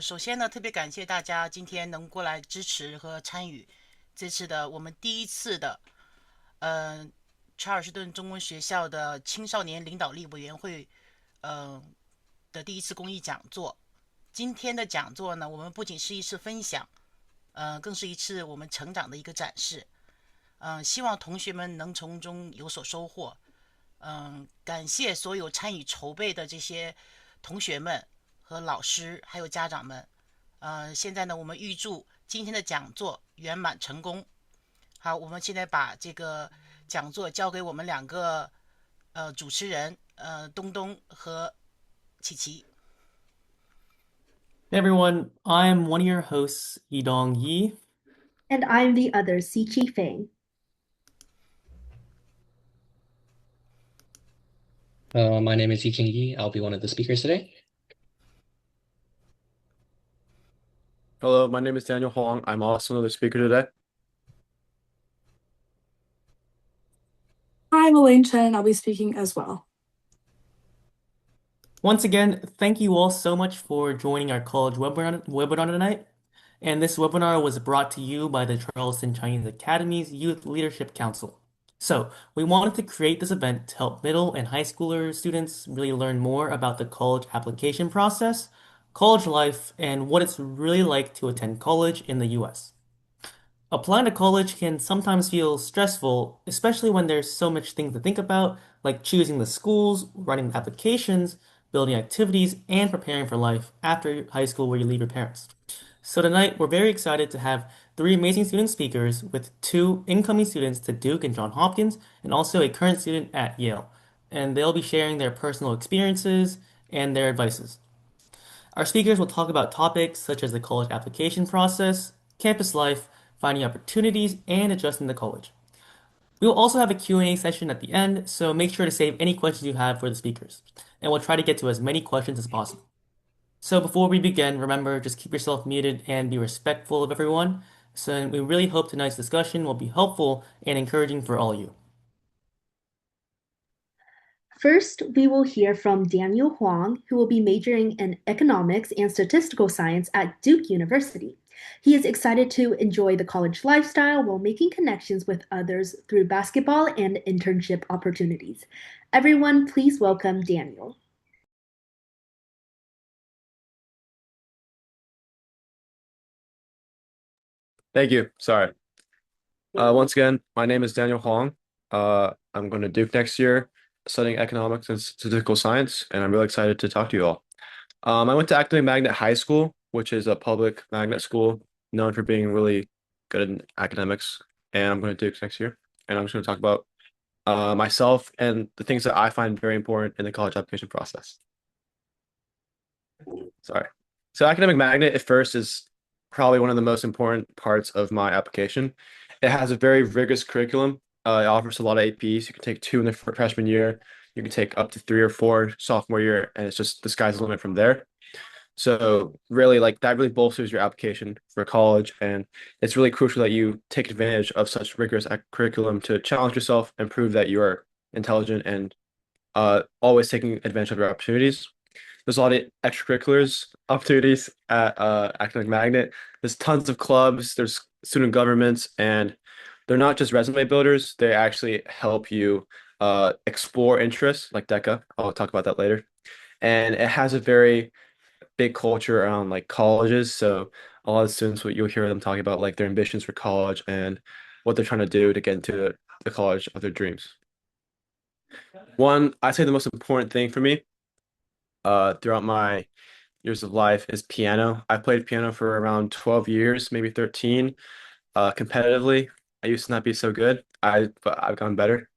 首先呢，特别感谢大家今天能过来支持和参与这次的我们第一次的，查尔斯顿中文学校的青少年领导力委员会，的第一次公益讲座。今天的讲座呢，我们不仅是一次分享，更是一次我们成长的一个展示。希望同学们能从中有所收获。感谢所有参与筹备的这些同学们和老师，还有家长们。现在呢，我们预祝今天的讲座圆满成功。好，我们现在把这个讲座交给我们两个主持人，东东和琪琪。Hey everyone, I'm one of your hosts, Yidong Yi. And I'm the other, Siqi Feng. My name is Yiqing Yi. I'll be one of the speakers today. Hello, my name is Daniel Huang. I'm also another speaker today. Hi, I'm Elaine Chen. I'll be speaking as well. Once again, thank you all so much for joining our college webinar tonight. And this webinar was brought to you by the Charleston Chinese Academy's Youth Leadership Council. So we wanted to create this event to help middle and high schooler students really learn more about the college application process, college life, and what it's really like to attend college in the US. Applying to college can sometimes feel stressful, especially when there's so much things to think about, like choosing the schools, writing applications, building activities, and preparing for life after high school where you leave your parents. So tonight, we're very excited to have three amazing student speakers with two incoming students to Duke and Johns Hopkins, and also a current student at Yale. And they'll be sharing their personal experiences and their advices. Our speakers will talk about topics such as the college application process, campus life, finding opportunities, and adjusting to college. We will also have a Q&A session at the end, so make sure to save any questions you have for the speakers. And we'll try to get to as many questions as possible. So before we begin, remember, just keep yourself muted and be respectful of everyone. So we really hope tonight's discussion will be helpful and encouraging for all of you. First, we will hear from Daniel Huang, who will be majoring in economics and statistical science at Duke University. He is excited to enjoy the college lifestyle while making connections with others through basketball and internship opportunities. Everyone, please welcome Daniel. Thank you. Sorry. Once again, my name is Daniel Huang. I'm going to Duke next year, studying economics and statistical science, and I'm really excited to talk to you all. I went to Academic Magnet High School, which is a public magnet school known for being really good in academics, and I'm going to Duke next year. And I'm just going to talk about myself and the things that I find very important in the college application process. Sorry. So Academic Magnet at first is probably one of the most important parts of my application. It has a very rigorous curriculum. It offers a lot of APs. You can take 2 in the freshman year. You can take up to 3 or 4 sophomore year, and it's just the sky's the limit from there. So really, like, that really bolsters your application for college, and it's really crucial that you take advantage of such rigorous curriculum to challenge yourself and prove that you are intelligent and always taking advantage of your opportunities. There's a lot of extracurriculars opportunities at Academic Magnet. There's tons of clubs, there's student governments, and they're not just resume builders, they actually help you explore interests like DECA. I'll talk about that later. And it has a very big culture around like colleges. So a lot of students, what you'll hear them talking about like their ambitions for college and what they're trying to do to get into the college of their dreams. I'd say the most important thing for me throughout my years of life is piano. I played piano for around 12 years, maybe 13, competitively. I used to not be so good. But I've gotten better.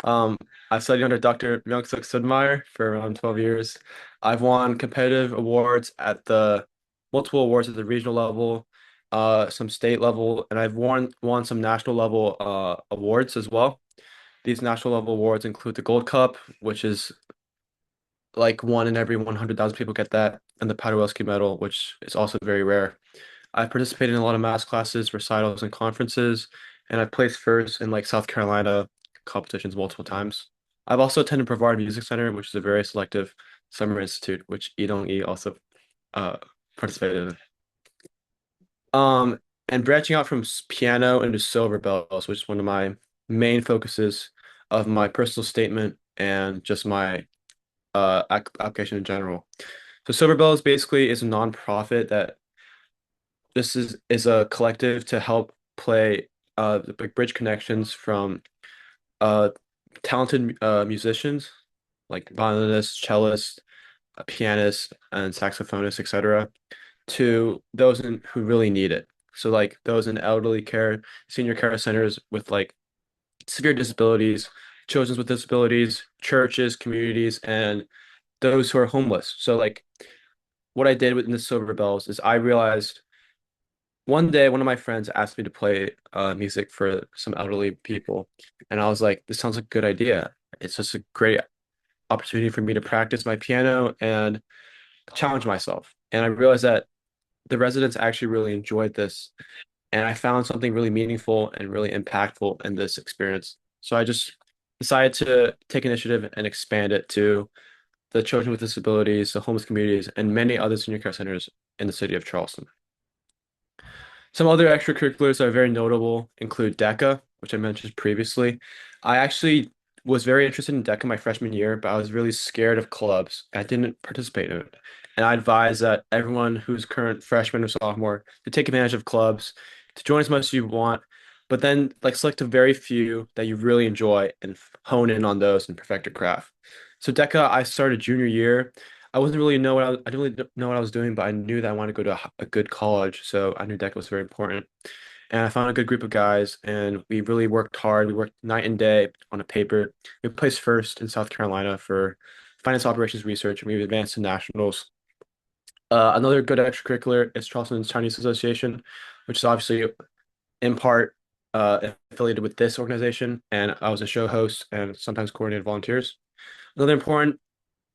I studied under Dr. Myung-suk Sudmeyer for around 12 years. I've won competitive awards multiple awards at the regional level, some state level, and I've won some national level awards as well. These national level awards include the Gold Cup, which is like 1 in every 100,000 people get that, and the Paderewski Medal, which is also very rare. I've participated in a lot of math classes, recitals, and conferences, and I've placed first in like South Carolina competitions multiple times. I've also attended Brevard Music Center, which is a very selective summer institute, which Yi also participated in. And branching out from piano into silver bells, which is one of my main focuses of my personal statement and just my application in general. So Silver Bells basically is a nonprofit that this is a collective to help play bridge connections from uh talented musicians like violinists, cellists, pianists, and saxophonists, etc., to those who really need it. So like those in elderly care, senior care centers with like severe disabilities, children with disabilities, churches, communities, and those who are homeless. So like what I did within the Silver Bells is I realized one day one of my friends asked me to play music for some elderly people, and I was like, this sounds like a good idea. It's just a great opportunity for me to practice my piano and challenge myself. And I realized that the residents actually really enjoyed this, and I found something really meaningful and really impactful in this experience. So I just decided to take initiative and expand it to the children with disabilities, the homeless communities, and many other senior care centers in the city of Charleston. Some other extracurriculars that are very notable include DECA, which I mentioned previously. I actually was very interested in DECA my freshman year, but I was really scared of clubs. I didn't participate in it. And I advise that everyone who's current freshman or sophomore to take advantage of clubs, to join as much as you want, but then like select a very few that you really enjoy and hone in on those and perfect your craft. So DECA, I started junior year. I didn't really know what I was doing, but I knew that I wanted to go to a good college, so I knew DECA was very important. And I found a good group of guys, and we really worked hard. We worked night and day on a paper. We placed first in South Carolina for finance operations research, and we advanced to nationals. Another good extracurricular is Charleston Chinese Association, which is obviously in part affiliated with this organization, and I was a show host and sometimes coordinated volunteers. Another important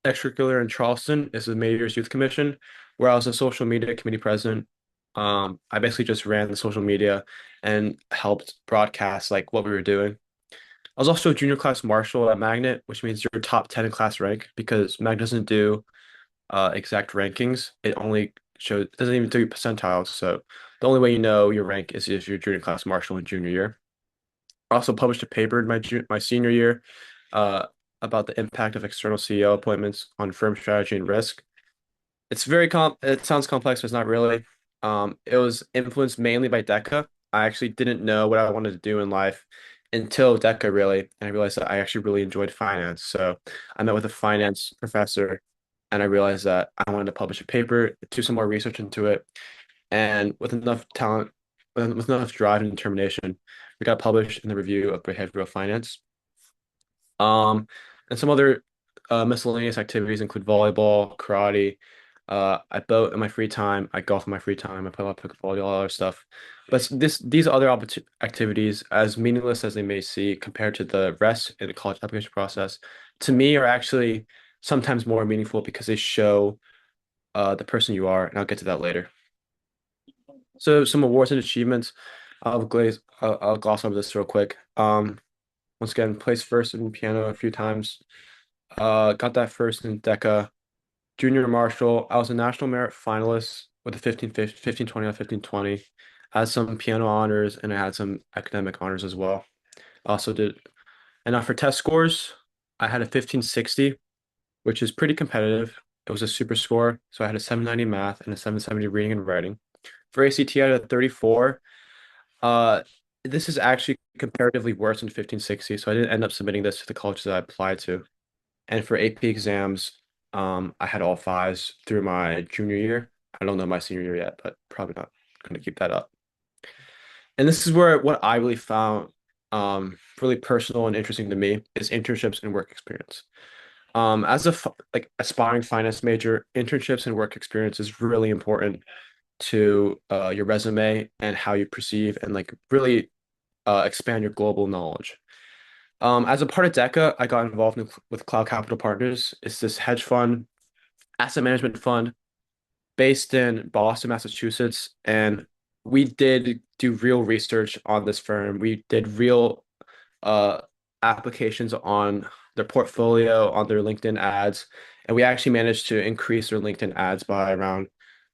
extracurricular in Charleston is the Mayor's Youth Commission, where I was a social media committee president. I basically just ran the social media and helped broadcast like what we were doing. I was also a junior class marshal at Magnet, which means you're top 10 in class rank because Magnet doesn't do exact rankings. It doesn't even do percentiles. So the only way you know your rank is if you're junior class marshal in junior year. I also published a paper in my senior year uh, about the impact of external CEO appointments on firm strategy and risk. It sounds complex, but it's not really. It was influenced mainly by DECA. I actually didn't know what I wanted to do in life until DECA really, and I realized that I actually really enjoyed finance. So I met with a finance professor, and I realized that I wanted to publish a paper, do some more research into it, and with enough talent, with enough drive and determination, we got published in the Review of Behavioral Finance. Um, and some other miscellaneous activities include volleyball, karate. I boat in my free time. I golf in my free time. I play a lot of pickleball, do all that other stuff. But these other activities, as meaningless as they may seem, compared to the rest in the college application process, to me are actually sometimes more meaningful because they show the person you are, and I'll get to that later. So some awards and achievements. I'll gloss over this real quick. Once again, placed first in piano a few times. Got that first in DECA. Junior Marshall, I was a national merit finalist with a 1520 on 1520. I had some piano honors and I had some academic honors as well. I also did, and now for test scores, I had a 1560, which is pretty competitive. It was a super score, so I had a 790 math and a 770 reading and writing. For ACT, I had a 34. Uh, this is actually comparatively worse than 1560, so I didn't end up submitting this to the colleges that I applied to. And for AP exams, I had all fives through my junior year. I don't know my senior year yet, but probably not going to keep that up. And this is where what I really found really personal and interesting to me is internships and work experience. As a like aspiring finance major, internships and work experience is really important to your resume and how you perceive and like really expand your global knowledge. As a part of DECA, I got involved with Cloud Capital Partners. It's this hedge fund, asset management fund based in Boston, Massachusetts. And we did do real research on this firm. We did real applications on their portfolio on their LinkedIn ads. And we actually managed to increase their LinkedIn ads by around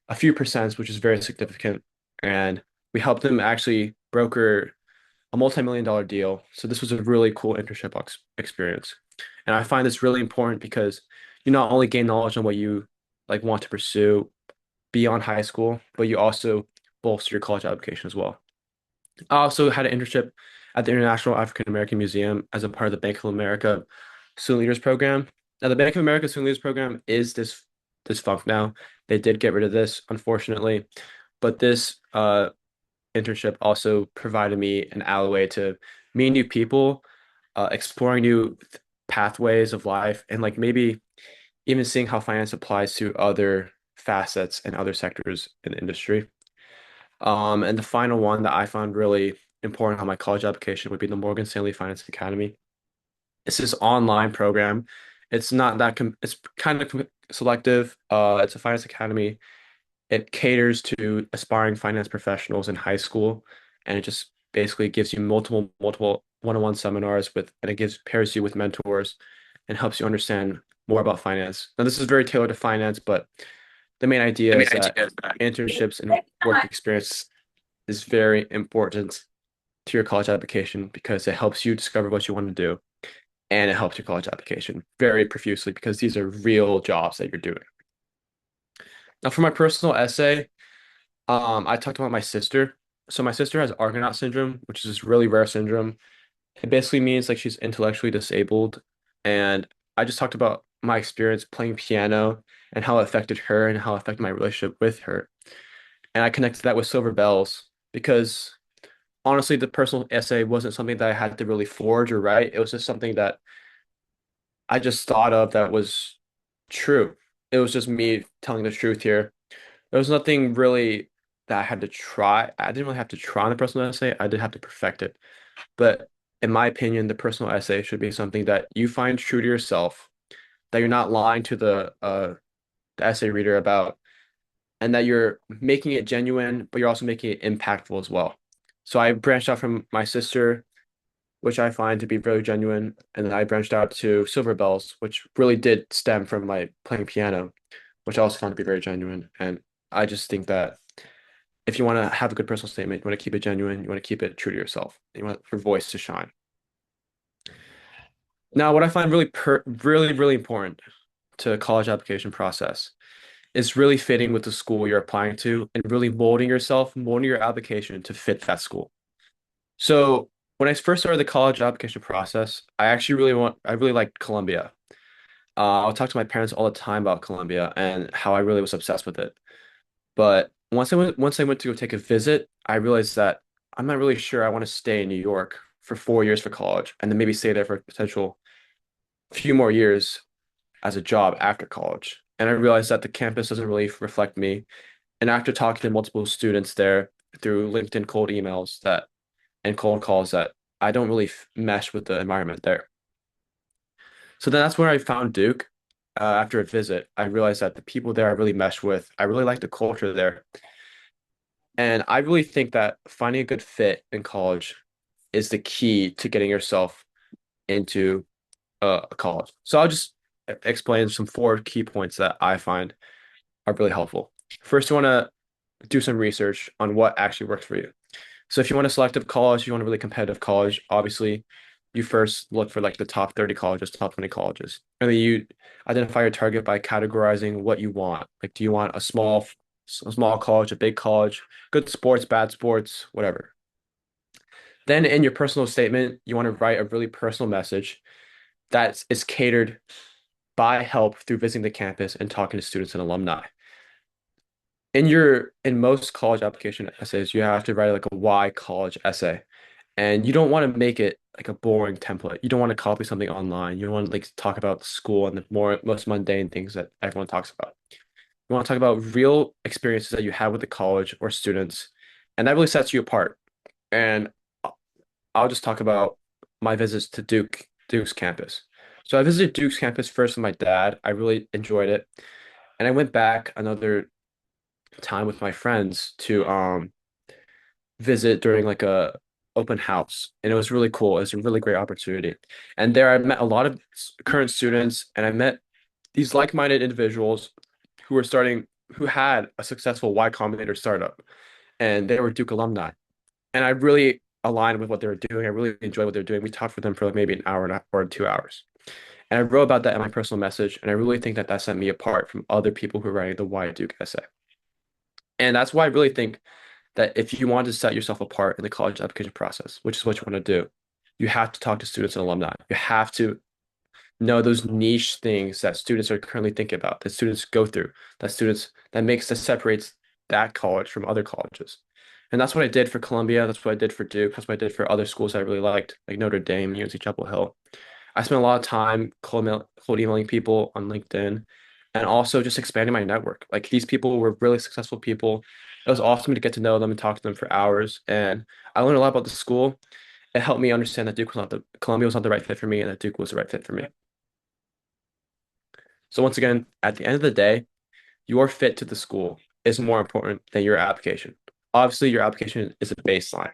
a few percent, which is very significant. And we helped them actually broker a multi-million-dollar deal. So this was a really cool internship experience. And I find this really important because you not only gain knowledge on what you like want to pursue beyond high school, but you also bolster your college application as well. I also had an internship at the International African American Museum as a part of the Bank of America Student Leaders Program. Now, the Bank of America Student Leaders Program is defunct now. They did get rid of this, unfortunately, but this internship also provided me an alleyway to meet new people, exploring new pathways of life, and like maybe even seeing how finance applies to other facets and other sectors in the industry. And the final one that I found really important on my college application would be the Morgan Stanley Finance Academy. It's this online program. It's not that it's kind of selective. It's a finance academy. It caters to aspiring finance professionals in high school, and it just basically gives you multiple one-on-one seminars and it pairs you with mentors and helps you understand more about finance. Now, this is very tailored to finance, but the main idea is that internships and work experience is very important to your college application because it helps you discover what you want to do, and it helps your college application very profusely because these are real jobs that you're doing. Now, for my personal essay, I talked about my sister. So my sister has Argonaut syndrome, which is this really rare syndrome. It basically means like she's intellectually disabled. And I just talked about my experience playing piano and how it affected her and how it affected my relationship with her. And I connected that with Silver Bells because honestly, the personal essay wasn't something that I had to really forge or write. It was just something that I just thought of that was true. It was just me telling the truth here. There was nothing really that I had to try. I didn't really have to try on the personal essay. I did have to perfect it. But in my opinion, the personal essay should be something that you find true to yourself, that you're not lying to the essay reader about, and that you're making it genuine, but you're also making it impactful as well. So I branched out from my sister, which I find to be very genuine, and then I branched out to Silver Bells, which really did stem from my playing piano, which I also found to be very genuine. And I just think that if you want to have a good personal statement, you want to keep it genuine, you want to keep it true to yourself, you want your voice to shine. Now, what I find really important to a college application process is really fitting with the school you're applying to and really molding your application to fit that school. So when I first started the college application process, I really liked Columbia. I'll talk to my parents all the time about Columbia and how I really was obsessed with it. But once I went to go take a visit, I realized that I'm not really sure I want to stay in New York for 4 years for college and then maybe stay there for a potential few more years as a job after college. And I realized that the campus doesn't really reflect me. And after talking to multiple students there through LinkedIn cold emails and cold calls, that I don't really mesh with the environment there. So then that's where I found Duke. After a visit, I realized that the people there I really mesh with. I really like the culture there. And I really think that finding a good fit in college is the key to getting yourself into a college. So I'll just explain some 4 key points that I find are really helpful. First, you want to do some research on what actually works for you. So if you want a selective college, you want a really competitive college, obviously you first look for like the top 30 colleges, top 20 colleges. And then you identify your target by categorizing what you want. Like, do you want a small college, a big college, good sports, bad sports, whatever. Then in your personal statement, you want to write a really personal message that is catered by help through visiting the campus and talking to students and alumni. In most college application essays, you have to write like a why college essay. And you don't want to make it like a boring template. You don't want to copy something online. You don't want to like talk about school and the most mundane things that everyone talks about. You want to talk about real experiences that you have with the college or students, and that really sets you apart. And I'll just talk about my visits to Duke's campus. So I visited Duke's campus first with my dad. I really enjoyed it. And I went back another time with my friends to visit during like open house, and it was really cool. It was a really great opportunity. And there I met a lot of current students, and I met these like-minded individuals who had a successful Y Combinator startup, and they were Duke alumni. And I really aligned with what they were doing. I really enjoyed what they were doing. We talked with them for like maybe an hour and a, or 2 hours. And I wrote about that in my personal message, and I really think that that set me apart from other people who are writing the Why Duke essay. And that's why I really think that if you want to set yourself apart in the college application process, which is what you want to do, you have to talk to students and alumni. You have to know those niche things that students are currently thinking about, that students go through, that separates that college from other colleges. And that's what I did for Columbia. That's what I did for Duke. That's what I did for other schools I really liked, like Notre Dame, UNC Chapel Hill. I spent a lot of time cold emailing people on LinkedIn and also just expanding my network. Like these people were really successful people. It was awesome to get to know them and talk to them for hours. And I learned a lot about the school. It helped me understand that Columbia was not the right fit for me and that Duke was the right fit for me. So once again, at the end of the day, your fit to the school is more important than your application. Obviously, your application is a baseline.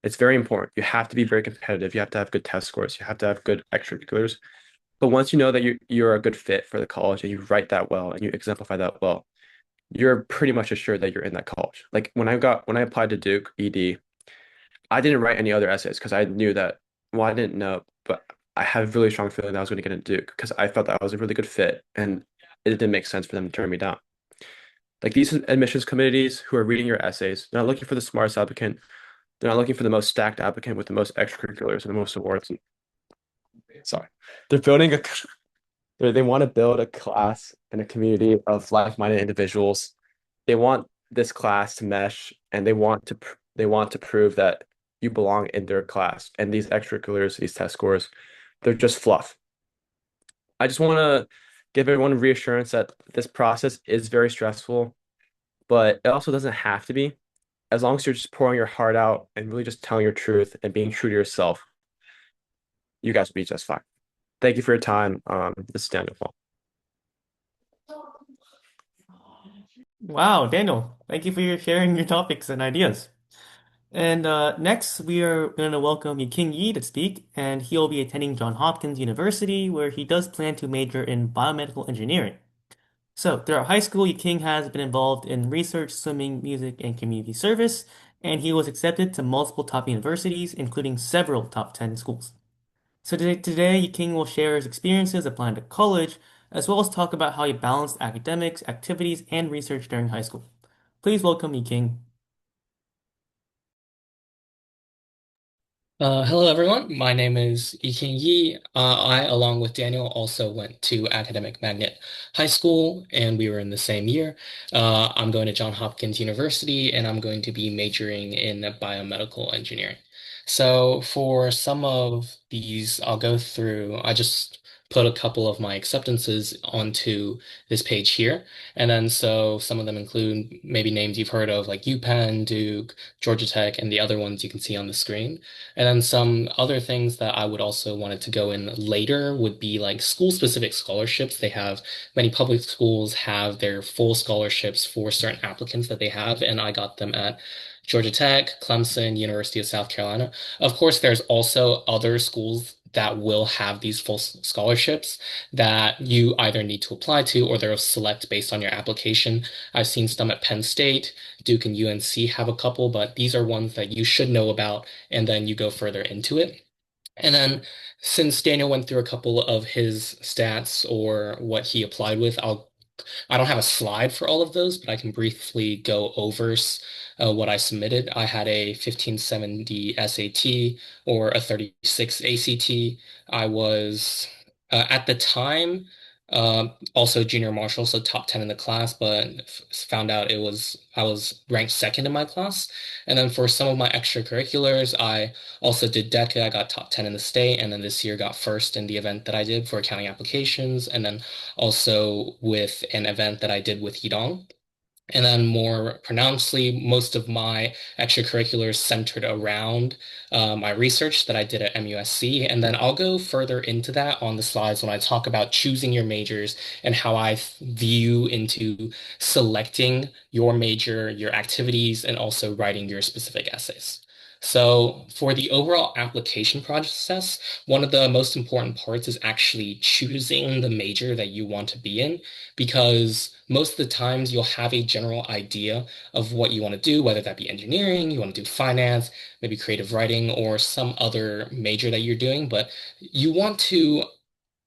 It's very important. You have to be very competitive. You have to have good test scores. You have to have good extracurriculars. But once you know that you're a good fit for the college and you write that well and you exemplify that well, you're pretty much assured that you're in that college. Like when I applied to Duke ED, I didn't write any other essays because I knew that, well, I didn't know, but I had a really strong feeling that I was going to get into Duke because I felt that I was a really good fit and it didn't make sense for them to turn me down. Like these admissions committees who are reading your essays, they're not looking for the smartest applicant. They're not looking for the most stacked applicant with the most extracurriculars and the most awards. Sorry. They're building a they want to build a class and a community of like-minded individuals. They want this class to mesh and they want to prove that you belong in their class. And these extracurriculars, these test scores, they're just fluff. I just want to give everyone reassurance that this process is very stressful, but it also doesn't have to be. As long as you're just pouring your heart out and really just telling your truth and being true to yourself, you guys will be just fine. Thank you for your time. This is Daniel Paul. Wow, Daniel, thank you for sharing your topics and ideas. And next, we are going to welcome King Yi to speak, and he'll be attending Johns Hopkins University, where he does plan to major in biomedical engineering. So, throughout high school, King has been involved in research, swimming, music, and community service, and he was accepted to multiple top universities, including several top 10 schools. So today King will share his experiences applying to college, as well as talk about how he balanced academics, activities, and research during high school. Please welcome King. Hello, everyone. My name is Yiking Yi. I, along with Daniel, also went to Academic Magnet High School, and we were in the same year. I'm going to Johns Hopkins University, and I'm going to be majoring in biomedical engineering. So for some of these, I'll go through. I just put a couple of my acceptances onto this page here. And then so some of them include maybe names you've heard of like UPenn, Duke, Georgia Tech, and the other ones you can see on the screen. And then some other things that I would also wanted to go in later would be like school-specific scholarships. They have many public schools have their full scholarships for certain applicants that they have, and I got them at Georgia Tech, Clemson, University of South Carolina. Of course, there's also other schools that will have these full scholarships that you either need to apply to or they'll select based on your application. I've seen some at Penn State, Duke and UNC have a couple, but these are ones that you should know about, and then you go further into it. And then since Daniel went through a couple of his stats or what he applied with, I don't have a slide for all of those, but I can briefly go over what I submitted. I had a 1570 SAT or a 36 ACT. I was at the time also junior marshal, so top 10 in the class, but found out I was ranked second in my class. And then for some of my extracurriculars, I also did DECA. I got top 10 in the state, and then this year got first in the event that I did for accounting applications, and then also with an event that I did with Yidong. And then more pronouncedly, most of my extracurriculars centered around my research that I did at MUSC. And then I'll go further into that on the slides when I talk about choosing your majors and how I view into selecting your major, your activities, and also writing your specific essays. So for the overall application process, one of the most important parts is actually choosing the major that you want to be in, because most of the times you'll have a general idea of what you want to do, whether that be engineering, you want to do finance, maybe creative writing, or some other major that you're doing, but you want to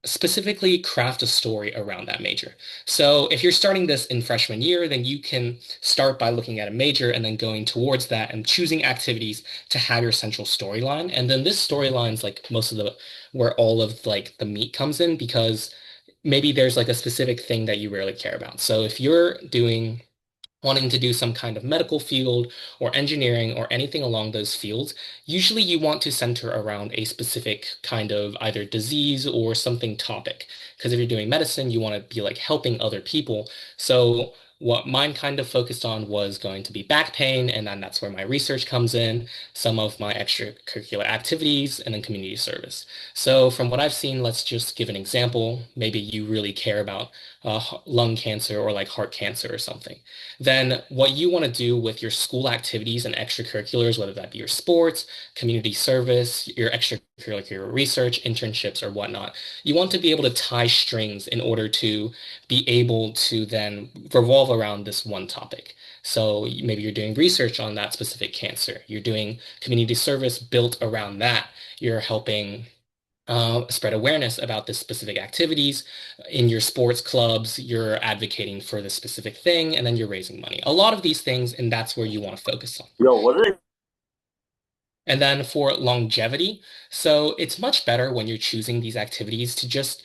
specifically craft a story around that major. So if you're starting this in freshman year, then you can start by looking at a major and then going towards that and choosing activities to have your central storyline. And then this storyline is like most of the where all of like the meat comes in, because maybe there's like a specific thing that you really care about. So if you're doing wanting to do some kind of medical field or engineering or anything along those fields, usually you want to center around a specific kind of either disease or something topic. Because if you're doing medicine, you want to be like helping other people. So what mine kind of focused on was going to be back pain, and then that's where my research comes in, some of my extracurricular activities, and then community service. So from what I've seen, let's just give an example. Maybe you really care about lung cancer or like heart cancer or something. Then what you want to do with your school activities and extracurriculars, whether that be your sports, community service, your extracurricular research, internships, or whatnot, you want to be able to tie strings in order to be able to then revolve around this one topic. So maybe you're doing research on that specific cancer. You're doing community service built around that. You're helping spread awareness about this specific activities. In your sports clubs, you're advocating for this specific thing, and then you're raising money. A lot of these things, and that's where you want to focus on. And then for longevity, so it's much better when you're choosing these activities to just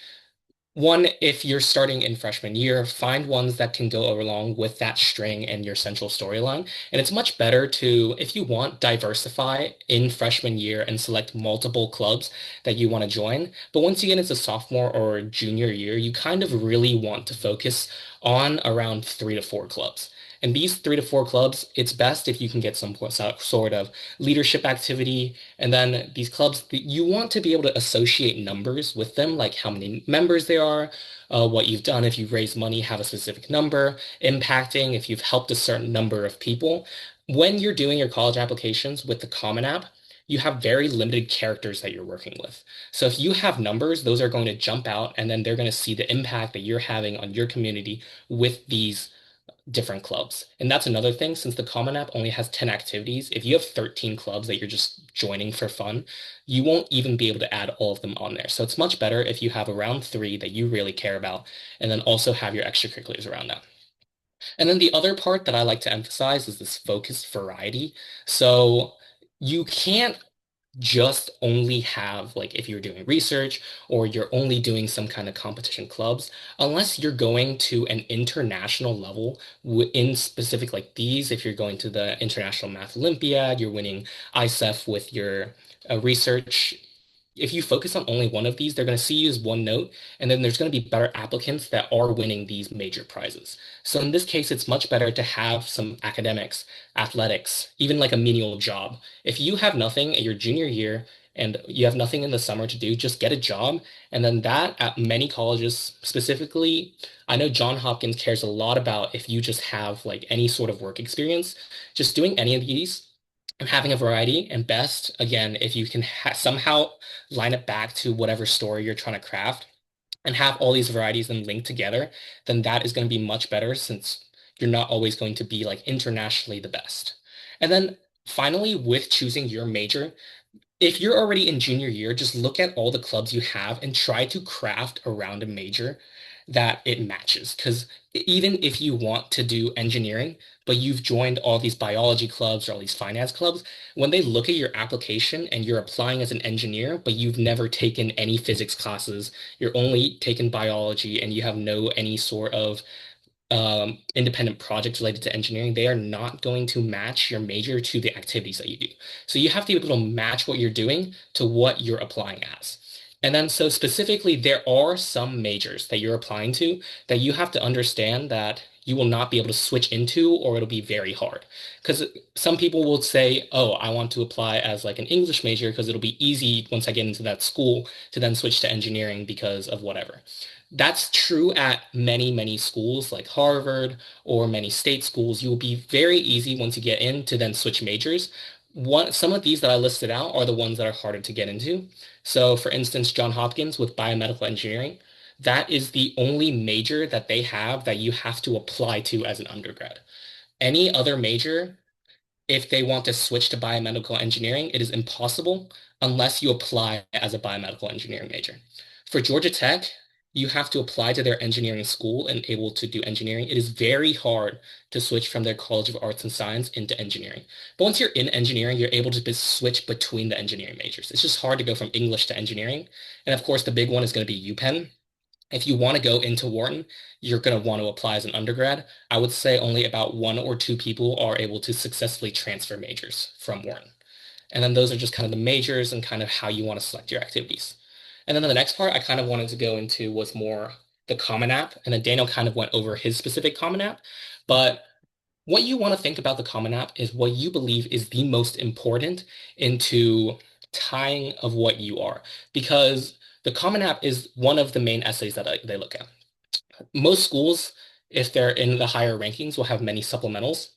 one, if you're starting in freshman year, find ones that can go along with that string and your central storyline. And it's much better to, if you want, diversify in freshman year and select multiple clubs that you want to join. But once you get into sophomore or junior year, you kind of really want to focus on around 3 to 4 clubs. And these 3 to 4 clubs, it's best if you can get some sort of leadership activity. And then these clubs, you want to be able to associate numbers with them, like how many members there are, what you've done. If you've raised money, have a specific number, impacting, if you've helped a certain number of people. When you're doing your college applications with the Common App, you have very limited characters that you're working with. So if you have numbers, those are going to jump out, and then they're going to see the impact that you're having on your community with these different clubs. And that's another thing, since the Common App only has 10 activities, if you have 13 clubs that you're just joining for fun, you won't even be able to add all of them on there. So it's much better if you have around 3 that you really care about, and then also have your extracurriculars around that. And then the other part that I like to emphasize is this focused variety. So you can't just only have, like, if you're doing research or you're only doing some kind of competition clubs, unless you're going to an international level in specific like these. If you're going to the International Math Olympiad, you're winning ISEF with your research. If you focus on only one of these, they're going to see you as one note, and then there's going to be better applicants that are winning these major prizes. So in this case, it's much better to have some academics, athletics, even like a menial job. If you have nothing at your junior year and you have nothing in the summer to do, just get a job. And then that at many colleges, specifically, I know Johns Hopkins cares a lot about if you just have like any sort of work experience, just doing any of these and having a variety. And best, again, if you can somehow line it back to whatever story you're trying to craft and have all these varieties and linked together, then that is going to be much better, since you're not always going to be like internationally the best. And then finally, with choosing your major, if you're already in junior year, just look at all the clubs you have and try to craft around a major that it matches. Because even if you want to do engineering, but you've joined all these biology clubs or all these finance clubs, when they look at your application and you're applying as an engineer, but you've never taken any physics classes, you're only taken biology, and you have no any sort of independent projects related to engineering, they are not going to match your major to the activities that you do. So you have to be able to match what you're doing to what you're applying as. And then so specifically, there are some majors that you're applying to that you have to understand that you will not be able to switch into, or it'll be very hard. Because some people will say, oh, I want to apply as like an English major because it'll be easy once I get into that school to then switch to engineering because of whatever. That's true at many, many schools like Harvard or many state schools. You will be very easy once you get in to then switch majors. some of these that I listed out are the ones that are harder to get into. So for instance, Johns Hopkins with biomedical engineering, that is the only major that they have that you have to apply to as an undergrad. Any other major, if they want to switch to biomedical engineering, it is impossible unless you apply as a biomedical engineering major. For Georgia Tech, you have to apply to their engineering school and able to do engineering. It is very hard to switch from their College of Arts and Science into engineering. But once you're in engineering, you're able to switch between the engineering majors. It's just hard to go from English to engineering. And of course, the big one is going to be UPenn. If you want to go into Wharton, you're going to want to apply as an undergrad. I would say only about 1 or 2 people are able to successfully transfer majors from Wharton. And then those are just kind of the majors and kind of how you want to select your activities. And then the next part I kind of wanted to go into was more the Common App. And then Daniel kind of went over his specific Common App. But what you want to think about the Common App is what you believe is the most important into tying of what you are. Because the Common App is one of the main essays that they look at. Most schools, if they're in the higher rankings, will have many supplementals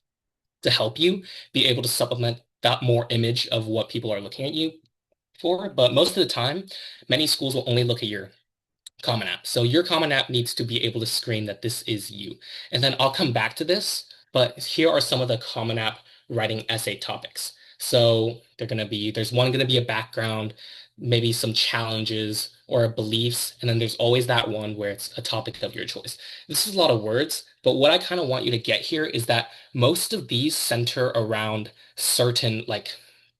to help you be able to supplement that more image of what people are looking at you for. But most of the time, many schools will only look at your Common App. So your Common App needs to be able to screen that this is you. And then I'll come back to this, but here are some of the Common App writing essay topics. So there's one going to be a background, maybe some challenges or beliefs, and then there's always that one where it's a topic of your choice. This is a lot of words, but what I kind of want you to get here is that most of these center around certain like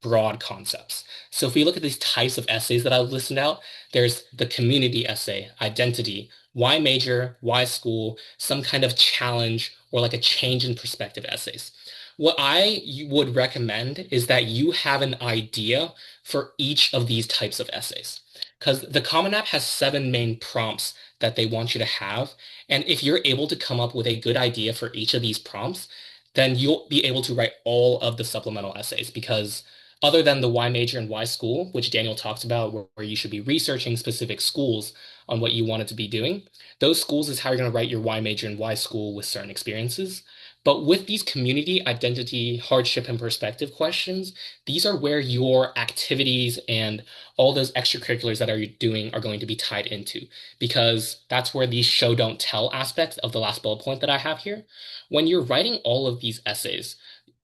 broad concepts. So if we look at these types of essays that I've listed out, there's the community essay, identity, why major, why school, some kind of challenge or like a change in perspective essays. What I would recommend is that you have an idea for each of these types of essays, because the Common App has 7 main prompts that they want you to have. And if you're able to come up with a good idea for each of these prompts, then you'll be able to write all of the supplemental essays, because other than the why major and why school, which Daniel talks about, where you should be researching specific schools on what you wanted to be doing, those schools is how you're going to write your why major and why school with certain experiences. But with these community, identity, hardship, and perspective questions, these are where your activities and all those extracurriculars that are you doing are going to be tied into, because that's where these show don't tell aspects of the last bullet point that I have here. When you're writing all of these essays,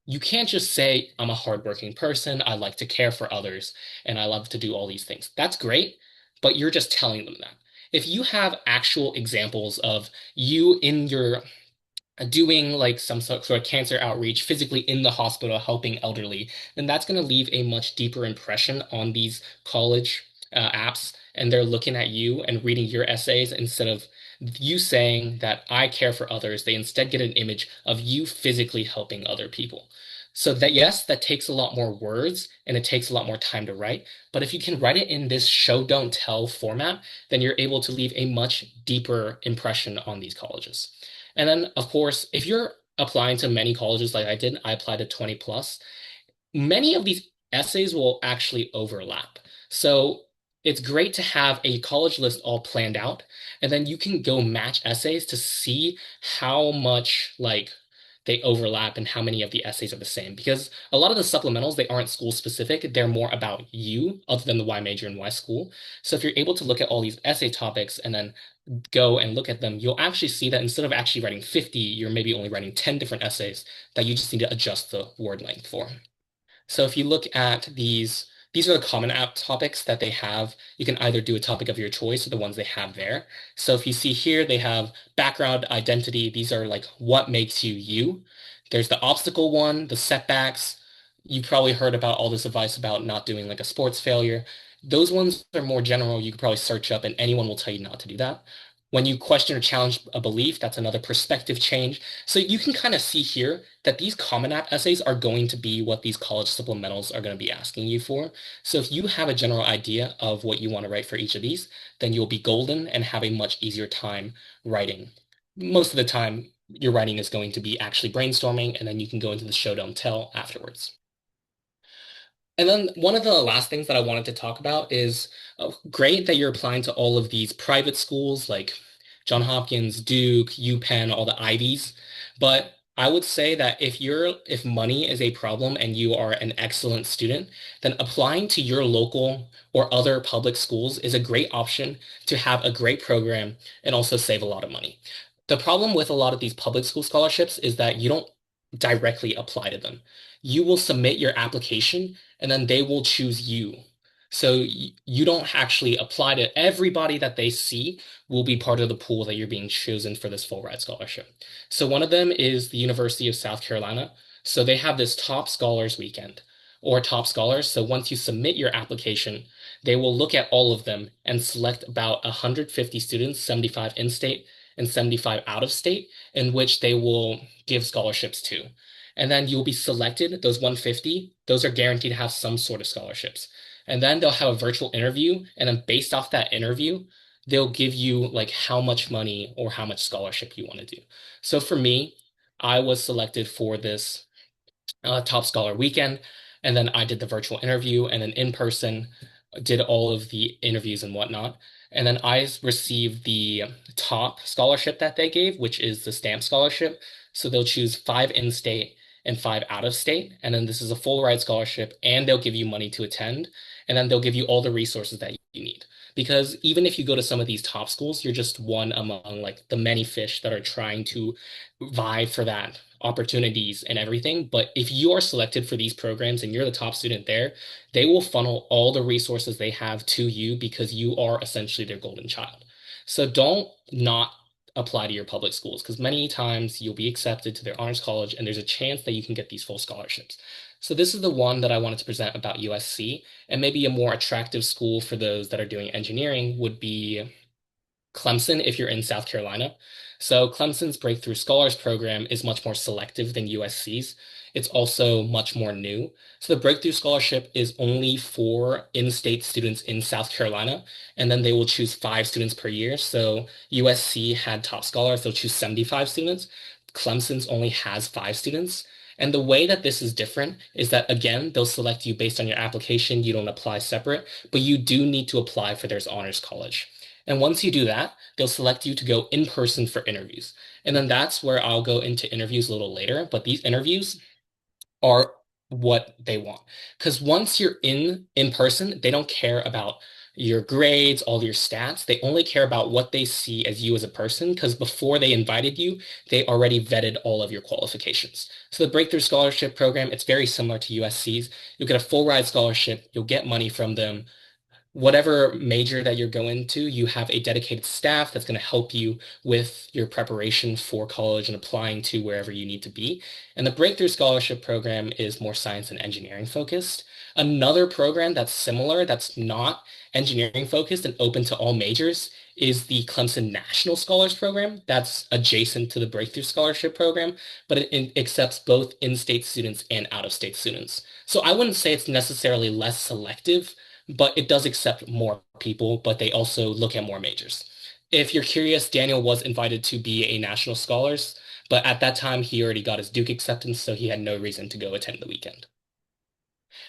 you can't just say, I'm a hardworking person, I like to care for others, and I love to do all these things. That's great, but you're just telling them that. If you have actual examples of you in your doing like some sort of cancer outreach physically in the hospital helping elderly, then that's going to leave a much deeper impression on these college apps, and they're looking at you and reading your essays instead of you saying that I care for others. They instead get an image of you physically helping other people. So that, yes, that takes a lot more words and it takes a lot more time to write. But if you can write it in this show, don't tell format, then you're able to leave a much deeper impression on these colleges. And then, of course, if you're applying to many colleges like I did, I applied to 20 plus, many of these essays will actually overlap. So it's great to have a college list all planned out, and then you can go match essays to see how much like they overlap and how many of the essays are the same. Because a lot of the supplementals, they aren't school specific, they're more about you, other than the why major and why school. So if you're able to look at all these essay topics and then go and look at them, you'll actually see that instead of actually writing 50, you're maybe only writing 10 different essays that you just need to adjust the word length for. So if you look at these are the Common App topics that they have. You can either do a topic of your choice or the ones they have there. So if you see here, they have background, identity. These are like what makes you you. There's the obstacle one, the setbacks. You probably heard about all this advice about not doing like a sports failure. Those ones are more general. You could probably search up and anyone will tell you not to do that. When you question or challenge a belief, that's another perspective change. So you can kind of see here that these Common App essays are going to be what these college supplementals are going to be asking you for. So if you have a general idea of what you want to write for each of these, then you'll be golden and have a much easier time writing. Most of the time, your writing is going to be actually brainstorming, and then you can go into the show don't tell afterwards. And then one of the last things that I wanted to talk about is great that you're applying to all of these private schools like Johns Hopkins, Duke, UPenn, all the Ivies, but I would say that if money is a problem and you are an excellent student, then applying to your local or other public schools is a great option to have a great program and also save a lot of money. The problem with a lot of these public school scholarships is that you don't directly apply to them. You will submit your application and then they will choose you. So you don't actually apply to everybody that they see will be part of the pool that you're being chosen for this full ride scholarship. So one of them is the University of South Carolina. So they have this top scholars weekend or top scholars. So once you submit your application, they will look at all of them and select about 150 students, 75 in-state and 75 out of state, in which they will give scholarships to. And then you'll be selected, those 150, those are guaranteed to have some sort of scholarships. And then they'll have a virtual interview, and then based off that interview, they'll give you like how much money or how much scholarship you want to do. So for me, I was selected for this top scholar weekend, and then I did the virtual interview, and then in person did all of the interviews and whatnot. And then I received the top scholarship that they gave, which is the stamp scholarship. So they'll choose 5 in-state and 5 out of state. And then this is a full ride scholarship, and they'll give you money to attend. And then they'll give you all the resources that you need. Because even if you go to some of these top schools, you're just one among like the many fish that are trying to vie for that opportunities and everything. But if you are selected for these programs and you're the top student there, they will funnel all the resources they have to you because you are essentially their golden child. So don't not apply to your public schools because many times you'll be accepted to their honors college and there's a chance that you can get these full scholarships. So this is the one that I wanted to present about USC, and maybe a more attractive school for those that are doing engineering would be Clemson if you're in South Carolina. So Clemson's Breakthrough Scholars Program is much more selective than USC's. It's also much more new. So the Breakthrough Scholarship is only for in-state students in South Carolina, and then they will choose 5 students per year. So USC had top scholars, they'll choose 75 students. Clemson's only has 5 students. And the way that this is different is that, again, they'll select you based on your application. You don't apply separate, but you do need to apply for their honors college. And once you do that, they'll select you to go in person for interviews. And then that's where I'll go into interviews a little later. But these interviews are what they want. Because once you're in person, they don't care about your grades, all your stats. They only care about what they see as you as a person, because before they invited you, they already vetted all of your qualifications. So the Breakthrough Scholarship Program, it's very similar to USC's. You'll get a full ride scholarship, you'll get money from them. Whatever major that you're going to, you have a dedicated staff that's going to help you with your preparation for college and applying to wherever you need to be. And the Breakthrough Scholarship Program is more science and engineering focused. Another program that's similar, that's not engineering focused and open to all majors, is the Clemson National Scholars Program. That's adjacent to the Breakthrough Scholarship Program, but it accepts both in-state students and out-of-state students. So I wouldn't say it's necessarily less selective, but it does accept more people, but they also look at more majors. If you're curious, Daniel was invited to be a National Scholars, but at that time he already got his Duke acceptance, so he had no reason to go attend the weekend.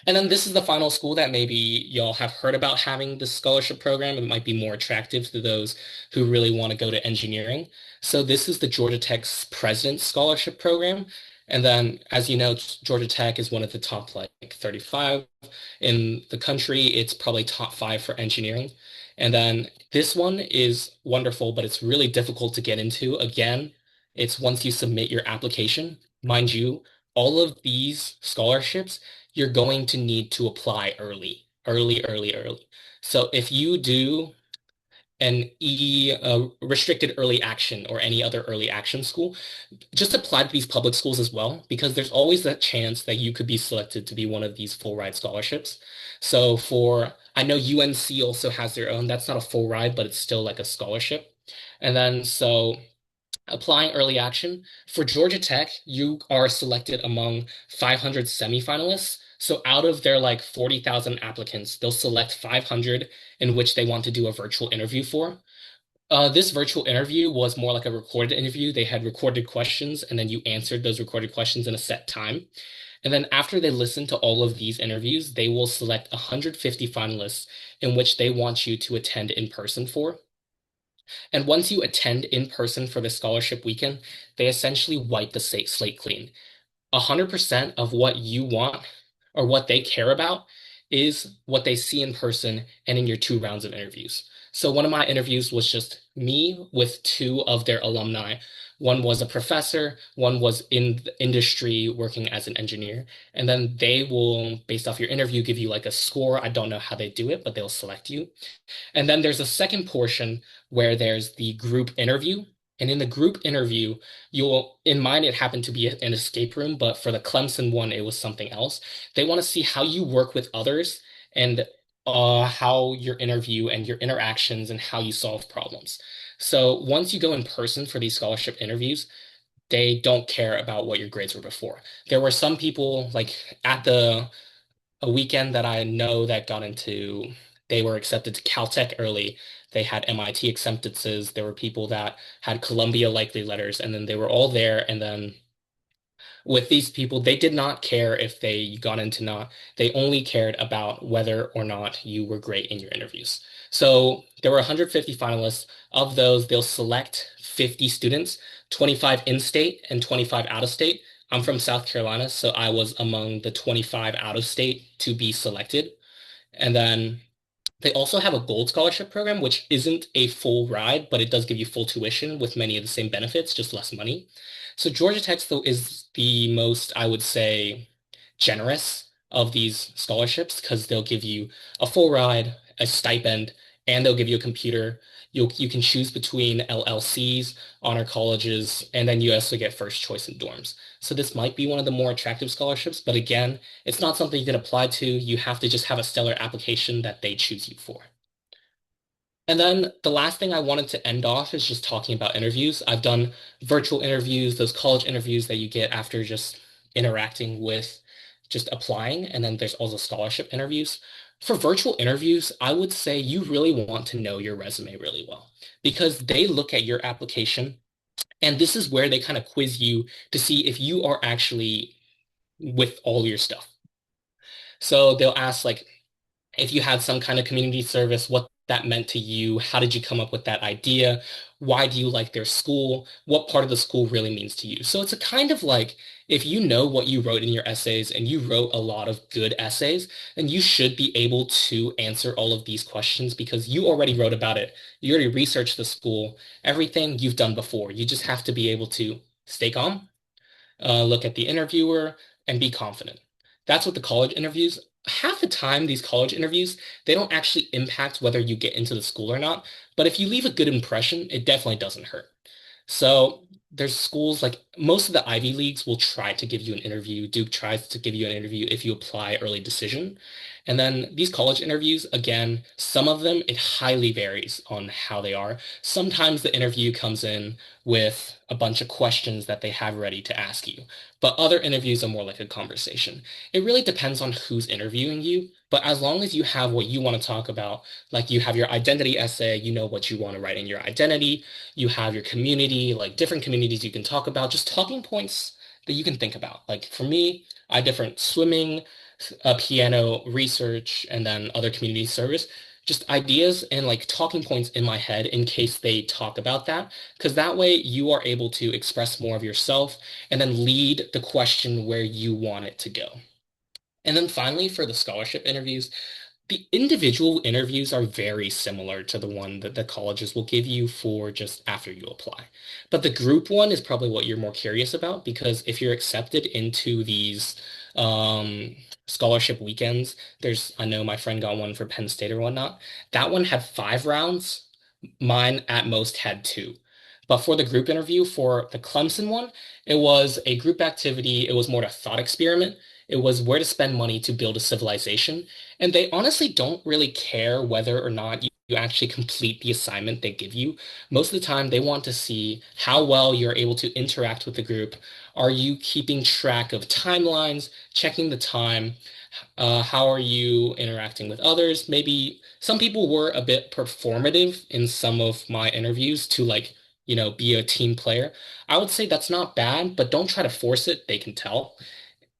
And then this is the final school that maybe y'all have heard about having this scholarship program. It might be more attractive to those who really want to go to engineering. So this is the Georgia Tech's President's Scholarship Program. And then, as you know, Georgia Tech is one of the top like 35 in the country. It's probably top 5 for engineering. And then this one is wonderful, but it's really difficult to get into. Again, it's once you submit your application. Mind you, all of these scholarships, you're going to need to apply early. So if you do an restricted early action or any other early action school, just apply to these public schools as well, because there's always that chance that you could be selected to be one of these full ride scholarships. So I know UNC also has their own, that's not a full ride, but it's still like a scholarship. And then so applying early action for Georgia Tech, you are selected among 500 semifinalists. So out of their like 40,000 applicants, they'll select 500 in which they want to do a virtual interview for. This virtual interview was more like a recorded interview. They had recorded questions, and then you answered those recorded questions in a set time. And then after they listen to all of these interviews, they will select 150 finalists in which they want you to attend in person for. And once you attend in person for the scholarship weekend, they essentially wipe the slate clean. 100% of what you want or what they care about is what they see in person and in your 2 rounds of interviews. So one of my interviews was just me with 2 of their alumni. One was a professor, one was in the industry working as an engineer. And then they will, based off your interview, give you like a score. I don't know how they do it, but they'll select you. And then there's a second portion where there's the group interview. And in the group interview, in mine, it happened to be an escape room, but for the Clemson one, it was something else. They want to see how you work with others and how your interview and your interactions and how you solve problems. So once you go in person for these scholarship interviews, they don't care about what your grades were before. There were some people like at a weekend that I know that they were accepted to Caltech early. They had MIT acceptances. There were people that had Columbia likely letters, and then they were all there. And then with these people, they did not care if they got into not. They only cared about whether or not you were great in your interviews. So there were 150 finalists. Of those, they'll select 50 students, 25 in-state and 25 out-of-state. I'm from South Carolina, so I was among the 25 out-of-state to be selected. And then they also have a gold scholarship program, which isn't a full ride, but it does give you full tuition with many of the same benefits, just less money. So Georgia Tech, though, is the most, I would say, generous of these scholarships because they'll give you a full ride, a stipend, and they'll give you a computer. You can choose between LLCs, honor colleges, and then you also get first choice in dorms. So this might be one of the more attractive scholarships, but again, it's not something you can apply to. You have to just have a stellar application that they choose you for. And then the last thing I wanted to end off is just talking about interviews. I've done virtual interviews, those college interviews that you get after just interacting with just applying. And then there's also scholarship interviews. For virtual interviews, I would say you really want to know your resume really well because they look at your application and this is where they kind of quiz you to see if you are actually with all your stuff. So they'll ask like, if you had some kind of community service, what that meant to you, how did you come up with that idea? Why do you like their school? What part of the school really means to you? So it's a kind of like if you know what you wrote in your essays and you wrote a lot of good essays, then you should be able to answer all of these questions because you already wrote about it. You already researched the school, everything you've done before. You just have to be able to stay calm, look at the interviewer, and be confident. That's what the college interviews. Half the time, these college interviews, they don't actually impact whether you get into the school or not. But if you leave a good impression, it definitely doesn't hurt. So there's schools like most of the Ivy Leagues will try to give you an interview. Duke tries to give you an interview if you apply early decision. And then these college interviews, again, some of them, it highly varies on how they are. Sometimes the interview comes in with a bunch of questions that they have ready to ask you, but other interviews are more like a conversation. It really depends on who's interviewing you, but as long as you have what you want to talk about, like you have your identity essay, you know what you want to write in your identity, you have your community, like different communities you can talk about, just talking points that you can think about. Like for me, I have different swimming, piano research, and then other community service. Just ideas and like talking points in my head in case they talk about that, because that way you are able to express more of yourself and then lead the question where you want it to go. And then finally, for the scholarship interviews, the individual interviews are very similar to the one that the colleges will give you for just after you apply. But the group one is probably what you're more curious about because if you're accepted into these scholarship weekends, I know my friend got one for Penn State or whatnot. That one had 5 rounds. Mine at most had 2. But for the group interview for the Clemson one, it was a group activity. It was more a thought experiment. It was where to spend money to build a civilization. And they honestly don't really care whether or not you actually complete the assignment they give you. Most of the time, they want to see how well you're able to interact with the group. Are you keeping track of timelines, checking the time? How are you interacting with others? Maybe some people were a bit performative in some of my interviews to like, be a team player. I would say that's not bad, but don't try to force it. They can tell.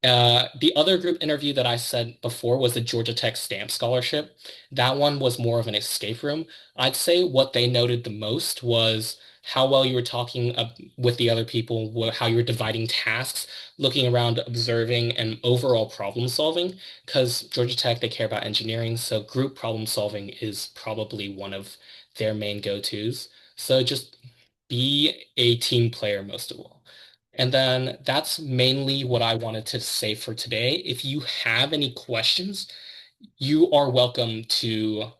The other group interview that I said before was the Georgia Tech Stamp Scholarship. That one was more of an escape room. I'd say what they noted the most was how well you were talking with the other people, how you were dividing tasks, looking around, observing, and overall problem solving. Because Georgia Tech, they care about engineering, so group problem solving is probably one of their main go-tos. So just be a team player most of all. And then that's mainly what I wanted to say for today. If you have any questions, you are welcome to,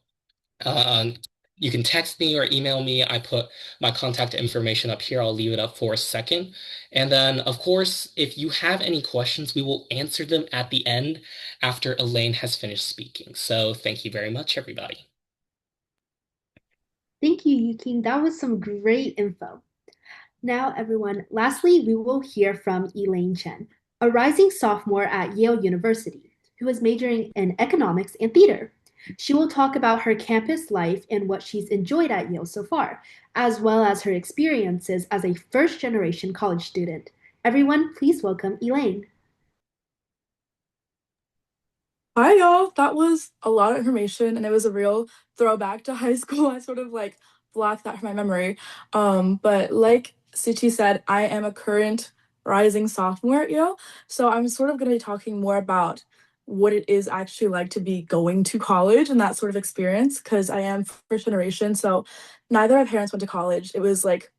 uh, you can text me or email me. I put my contact information up here. I'll leave it up for a second. And then, of course, if you have any questions, we will answer them at the end after Elaine has finished speaking. So thank you very much, everybody. Thank you, Yuking. That was some great info. Now, everyone, lastly, we will hear from Elaine Chen, a rising sophomore at Yale University, who is majoring in economics and theater. She will talk about her campus life and what she's enjoyed at Yale so far, as well as her experiences as a first-generation college student. Everyone, please welcome Elaine. Hi, y'all. That was a lot of information, and it was a real throwback to high school. I sort of like blocked that from my memory. But like Suchi said, I am a current rising sophomore at Yale, so I'm sort of going to be talking more about what it is actually like to be going to college and that sort of experience, because I am first generation, so neither of my parents went to college. It was like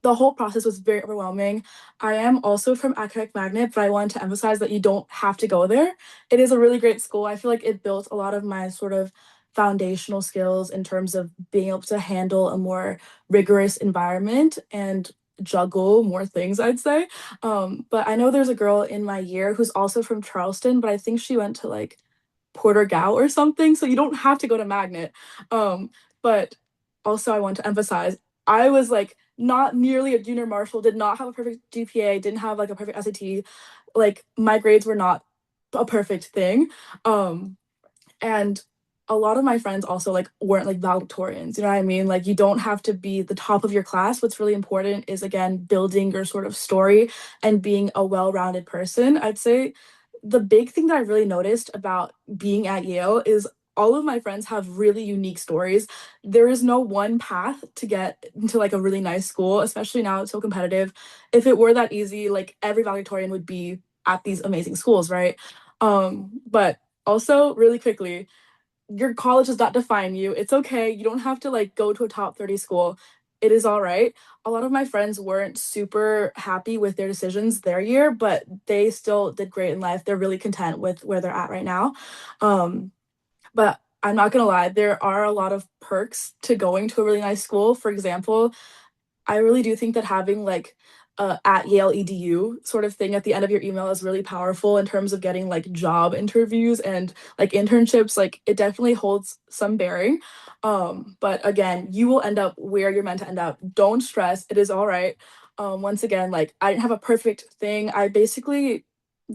the whole process was very overwhelming. I am also from Academic Magnet, but I wanted to emphasize that you don't have to go there. It is a really great school. I feel like it built a lot of my sort of foundational skills in terms of being able to handle a more rigorous environment and juggle more things, I'd say. But I know there's a girl in my year who's also from Charleston, but I think she went to like Porter-Gaud or something, so you don't have to go to Magnet. But also I want to emphasize, I was like not nearly a junior Marshall, did not have a perfect GPA, didn't have like a perfect SAT. Like my grades were not a perfect thing. And a lot of my friends also like weren't like valedictorians, you know what I mean? Like you don't have to be the top of your class. What's really important is again building your sort of story and being a well-rounded person. I'd say the big thing that I really noticed about being at Yale is all of my friends have really unique stories. There is no one path to get into like a really nice school, especially now it's so competitive. If it were that easy, like every valedictorian would be at these amazing schools, right? But also really quickly, your college does not define you. It's okay. You don't have to like go to a top 30 school. It is all right. A lot of my friends weren't super happy with their decisions their year, but they still did great in life. They're really content with where they're at right now. But I'm not gonna lie, there are a lot of perks to going to a really nice school. For example, I really do think that having like at Yale EDU sort of thing at the end of your email is really powerful in terms of getting like job interviews and like internships. Like it definitely holds some bearing. But again, you will end up where you're meant to end up. Don't stress. It is all right. Once again, like I didn't have a perfect thing. I basically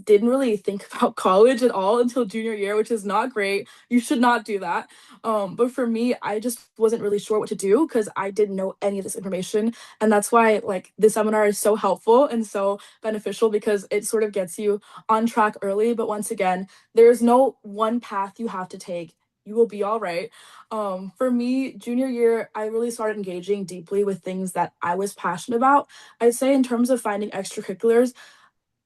didn't really think about college at all until junior year, which is not great. You should not do that. But for me, I just wasn't really sure what to do because I didn't know any of this information. And that's why like this seminar is so helpful and so beneficial because it sort of gets you on track early. But once again, there is no one path you have to take. You will be all right. For me, junior year, I really started engaging deeply with things that I was passionate about. I'd say in terms of finding extracurriculars,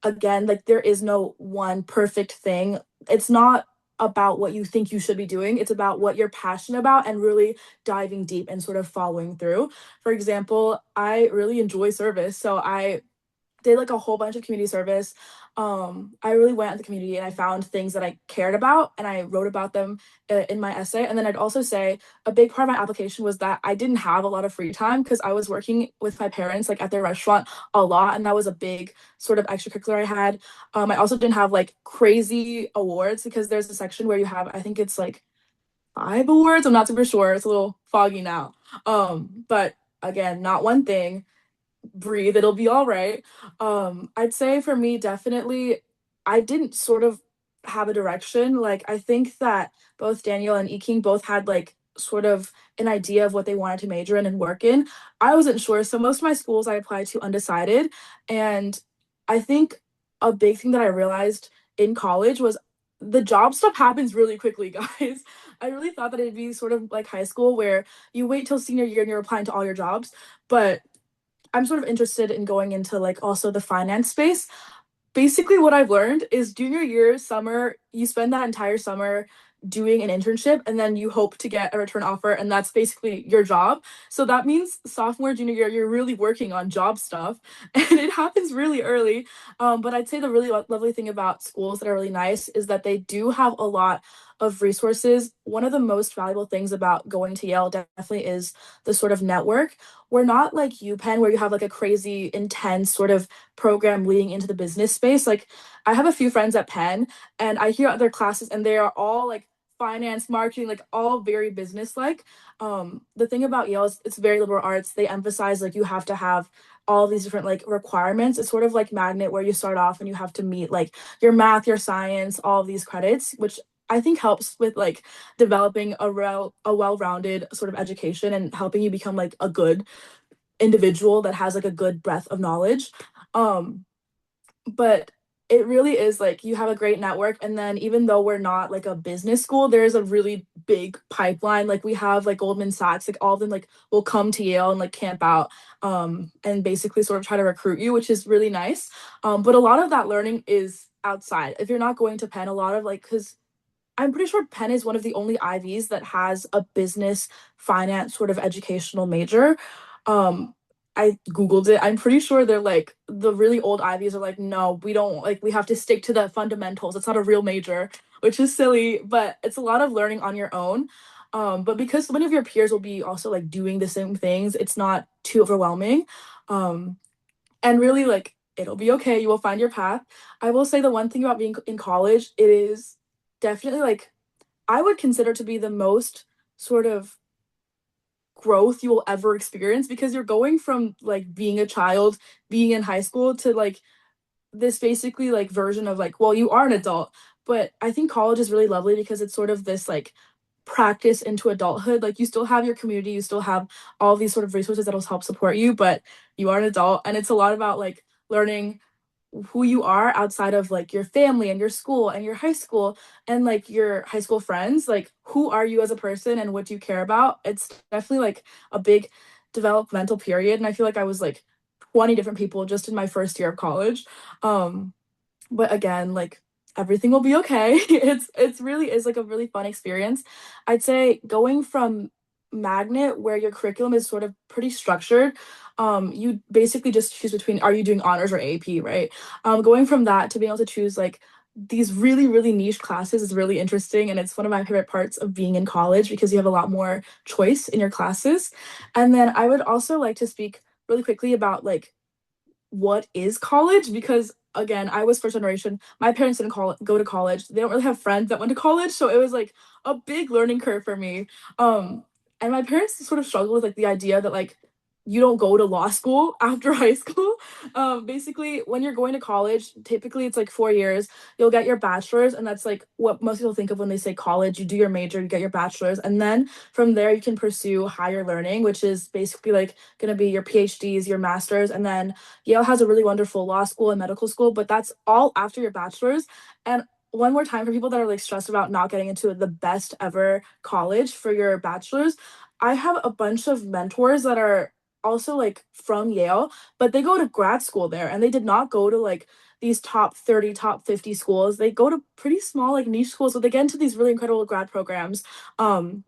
again, like there is no one perfect thing. It's not about what you think you should be doing. It's about what you're passionate about and really diving deep and sort of following through. For example, I really enjoy service. So I did like a whole bunch of community service. I really went at the community and I found things that I cared about and I wrote about them in my essay. And then I'd also say a big part of my application was that I didn't have a lot of free time because I was working with my parents like at their restaurant a lot, and that was a big sort of extracurricular I had. I also didn't have like crazy awards because there's a section where you have, I think it's like 5 awards. I'm not super sure. It's a little foggy now. But again, not one thing. Breathe, it'll be all right. I'd say for me, definitely, I didn't sort of have a direction. Like, I think that both Daniel and Eking both had like sort of an idea of what they wanted to major in and work in. I wasn't sure. So most of my schools I applied to undecided. And I think a big thing that I realized in college was the job stuff happens really quickly, guys. I really thought that it'd be sort of like high school where you wait till senior year and you're applying to all your jobs, but I'm sort of interested in going into like also the finance space. Basically, what I've learned is junior year, summer, you spend that entire summer doing an internship and then you hope to get a return offer, and that's basically your job. So that means sophomore, junior year, you're really working on job stuff, and it happens really early. But I'd say the really lovely thing about schools that are really nice is that they do have a lot of resources. One of the most valuable things about going to Yale definitely is the sort of network. We're not like UPenn where you have like a crazy intense sort of program leading into the business space. Like I have a few friends at Penn and I hear other classes and they are all like finance, marketing, like all very business like. The thing about Yale is it's very liberal arts. They emphasize like you have to have all these different like requirements. It's sort of like magnet where you start off and you have to meet like your math, your science, all of these credits, which I think helps with like developing a well-rounded sort of education and helping you become like a good individual that has like a good breadth of knowledge. But it really is like you have a great network, and then even though we're not like a business school, there's a really big pipeline. Like we have like Goldman Sachs, like all of them like will come to Yale and like camp out and basically sort of try to recruit you, which is really nice. But a lot of that learning is outside. If you're not going to Penn, a lot of like because I'm pretty sure Penn is one of the only Ivies that has a business finance sort of educational major. I Googled it. I'm pretty sure they're like the really old Ivies are like, no, we don't like we have to stick to the fundamentals. It's not a real major, which is silly, but it's a lot of learning on your own. But because so many of your peers will be also like doing the same things, it's not too overwhelming. And really like it'll be okay. You will find your path. I will say the one thing about being in college, it is definitely like I would consider to be the most sort of growth you will ever experience because you're going from like being a child, being in high school to like this basically like version of like, well, you are an adult. But I think college is really lovely because it's sort of this like practice into adulthood. Like you still have your community, you still have all these sort of resources that'll help support you, but you are an adult. And it's a lot about like learning who you are outside of like your family and your school and your high school and like your high school friends. Like who are you as a person and what do you care about? It's definitely like a big developmental period, and I feel like I was like 20 different people just in my first year of college. But again, like everything will be okay. It's really is like a really fun experience. I'd say going from magnet where your curriculum is sort of pretty structured, you basically just choose between are you doing honors or AP, right? Going from that to being able to choose like these really niche classes is really interesting, and it's one of my favorite parts of being in college because you have a lot more choice in your classes. And then I would also like to speak really quickly about like what is college, because again I was first generation. My parents didn't go to college. They don't really have friends that went to college, so it was like a big learning curve for me. And my parents sort of struggled with like the idea that like you don't go to law school after high school. Basically when you're going to college, typically it's like 4 years. You'll get your bachelor's, and that's like what most people think of when they say college. You do your major, you get your bachelor's, and then from there you can pursue higher learning, which is basically like going to be your PhDs, your masters, and then Yale has a really wonderful law school and medical school, but that's all after your bachelor's. And one more time for people that are like stressed about not getting into the best ever college for your bachelor's, I have a bunch of mentors that are also like from Yale, but they go to grad school there and they did not go to like these top 30, top 50 schools. They go to pretty small like niche schools, but they get into these really incredible grad programs. And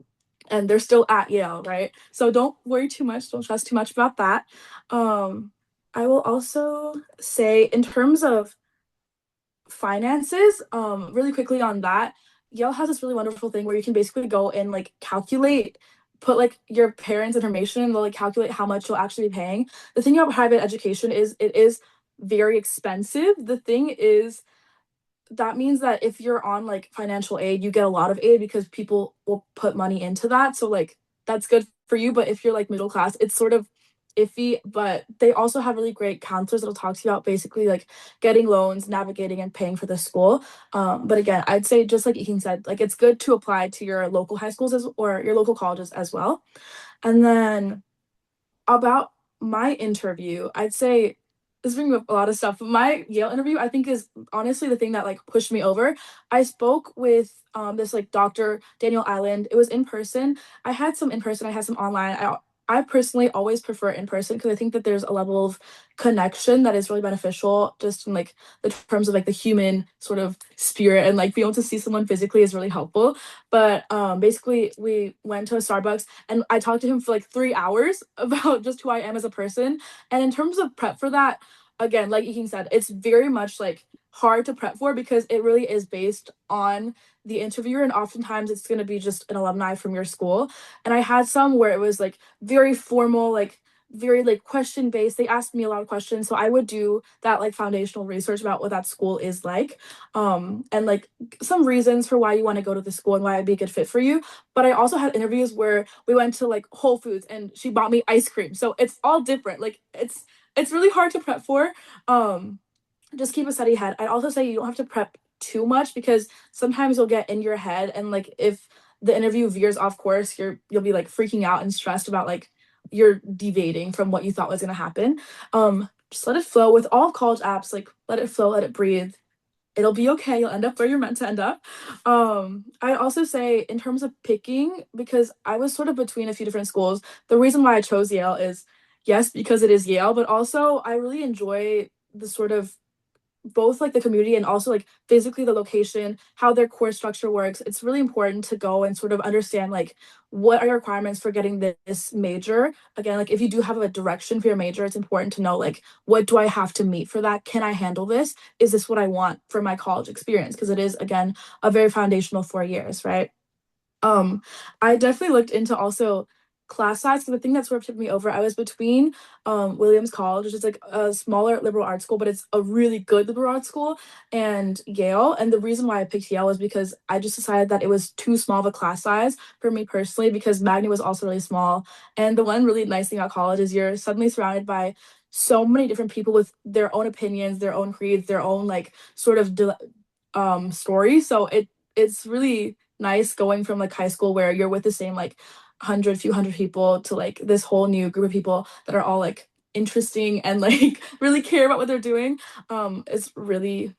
they're still at Yale, right? So don't worry too much, don't stress too much about that. I will also say in terms of finances, really quickly on that, Yale has this really wonderful thing where you can basically go and like calculate, put like your parents' information, and they'll like calculate how much you'll actually be paying. The thing about private education is it is very expensive. The thing is that means that if you're on like financial aid, you get a lot of aid because people will put money into that. So like that's good for you. But if you're like middle class, it's sort of iffy. But they also have really great counselors that'll talk to you about basically like getting loans, navigating and paying for the school. But again, I'd say just like Iking said, like it's good to apply to your local high schools or your local colleges as well. And then about my interview, I'd say this brings up a lot of stuff. But my Yale interview, I think, is honestly the thing that like pushed me over. I spoke with this like Dr. Daniel Island. It was in person. I had some in person, I had some online. I personally always prefer in person because I think that there's a level of connection that is really beneficial just in like the terms of like the human sort of spirit, and like being able to see someone physically is really helpful. But basically we went to a Starbucks and I talked to him for like 3 hours about just who I am as a person. And in terms of prep for that, again, like Iking said, it's very much like hard to prep for because it really is based on the interviewer, and oftentimes it's going to be just an alumni from your school. And I had some where it was like very formal, like very like question based. They asked me a lot of questions, so I would do that like foundational research about what that school is like, and like some reasons for why you want to go to the school and why it'd be a good fit for you. But I also had interviews where we went to like Whole Foods and she bought me ice cream, so it's all different. Like it's really hard to prep for. Just keep a steady head. I'd also say you don't have to prep too much because sometimes you'll get in your head, and like if the interview veers off course, you'll be like freaking out and stressed about like you're deviating from what you thought was gonna happen. Just let it flow with all college apps, like let it flow, let it breathe. It'll be okay. You'll end up where you're meant to end up. I'd also say in terms of picking, because I was sort of between a few different schools, the reason why I chose Yale is yes, because it is Yale, but also I really enjoy the sort of both like the community and also like physically the location, how their course structure works. It's really important to go and sort of understand like what are your requirements for getting this major. Again, like if you do have a direction for your major, it's important to know like what do I have to meet for that? Can I handle this? Is this what I want for my college experience? Because it is again a very foundational 4 years, right? Um, I definitely looked into also class size because the thing that sort of tipped me over, I was between Williams College, which is like a smaller liberal arts school, but it's a really good liberal arts school, and Yale. And the reason why I picked Yale was because I just decided that it was too small of a class size for me personally, because Magna was also really small. And the one really nice thing about college is you're suddenly surrounded by so many different people with their own opinions, their own creeds, their own like sort of story. So it's really nice going from like high school where you're with the same like few hundred people to like this whole new group of people that are all like interesting and like really care about what they're doing. It's really,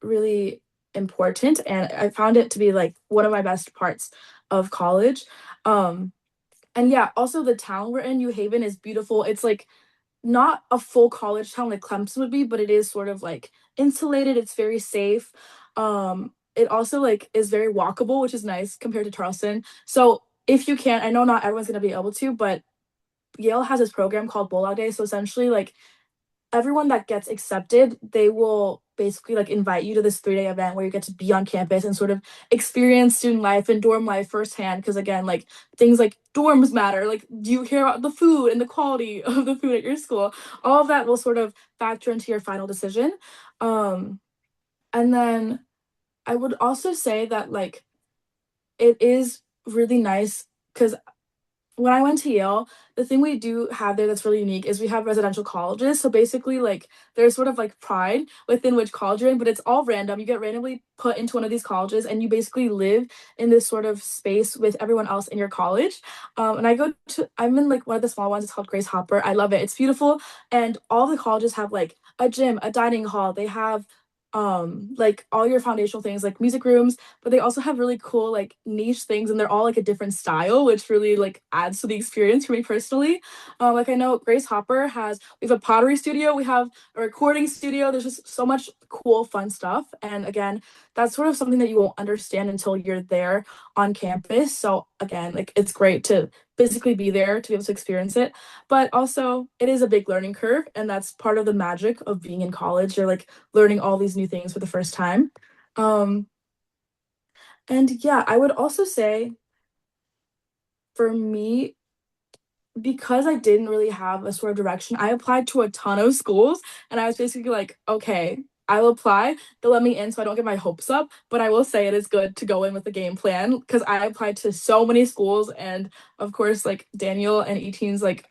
really important. And I found it to be like one of my best parts of college. Um, and yeah, also the town we're in, New Haven, is beautiful. It's like not a full college town like Clemson would be, but it is sort of like insulated. It's very safe. It also like is very walkable, which is nice compared to Charleston. So if you can, I know not everyone's gonna be able to, but Yale has this program called Bulldog Day. So essentially, like everyone that gets accepted, they will basically like invite you to this 3-day event where you get to be on campus and sort of experience student life and dorm life firsthand. Because again, like things like dorms matter. Like, do you care about the food and the quality of the food at your school? All of that will sort of factor into your final decision. And then I would also say that like it is really nice because when I went to Yale, the thing we do have there that's really unique is we have residential colleges. So basically, like, there's sort of like pride within which college you're in, but it's all random. You get randomly put into one of these colleges and you basically live in this sort of space with everyone else in your college. And I'm in like one of the small ones. It's called Grace Hopper. I love it. It's beautiful. And all the colleges have like a gym, a dining hall. They have like all your foundational things like music rooms, but they also have really cool like niche things, and they're all like a different style, which really like adds to the experience for me personally. Like I know Grace Hopper we have a pottery studio, we have a recording studio. There's just so much cool fun stuff, and again, that's sort of something that you won't understand until you're there on campus. So again, like it's great to physically be there to be able to experience it, but also it is a big learning curve, and that's part of the magic of being in college. You're like learning all these new things for the first time. um and yeah, I would also say for me, because I didn't really have a sort of direction, I applied to a ton of schools, and I was basically like, okay, I'll apply. They'll let me in so I don't get my hopes up. But I will say it is good to go in with a game plan because I applied to so many schools, and of course, like Daniel and Eteen's like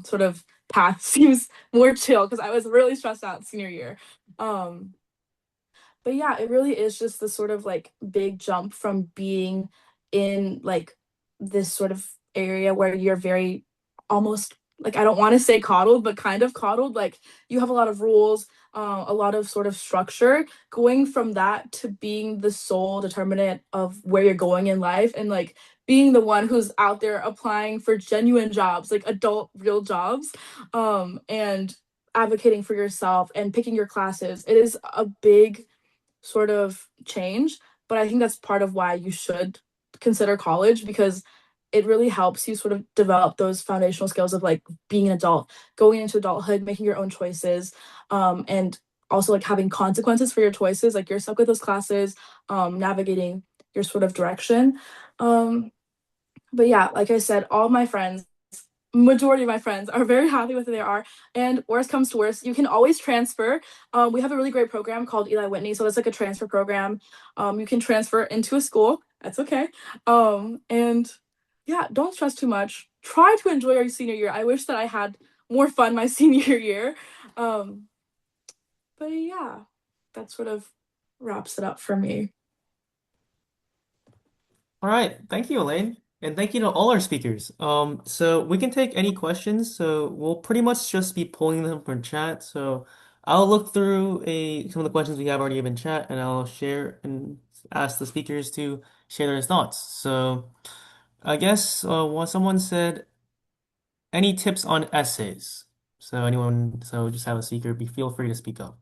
sort of path seems more chill because I was really stressed out senior year. Um, but yeah, it really is just the sort of like big jump from being in like this sort of area where you're very almost like, I don't want to say coddled, but kind of coddled. Like, you have a lot of rules, a lot of sort of structure. Going from that to being the sole determinant of where you're going in life, and like being the one who's out there applying for genuine jobs, like adult real jobs, and advocating for yourself and picking your classes. It is a big sort of change, but I think that's part of why you should consider college, because it really helps you sort of develop those foundational skills of like being an adult, going into adulthood, making your own choices, and also like having consequences for your choices. Like, you're stuck with those classes, navigating your sort of direction. But yeah, like I said, all my friends, majority of my friends are very happy with who they are. And worst comes to worst, you can always transfer. We have a really great program called Eli Whitney. So that's like a transfer program. You can transfer into a school. That's okay. And yeah, don't stress too much. Try to enjoy your senior year. I wish that I had more fun my senior year. But yeah, that sort of wraps it up for me. All right, thank you, Elaine, and thank you to all our speakers. So we can take any questions. So we'll pretty much just be pulling them from chat. So I'll look through some of the questions we have already in chat, and I'll share and ask the speakers to share their thoughts. So I guess someone said, any tips on essays? So just have a speaker feel free to speak up.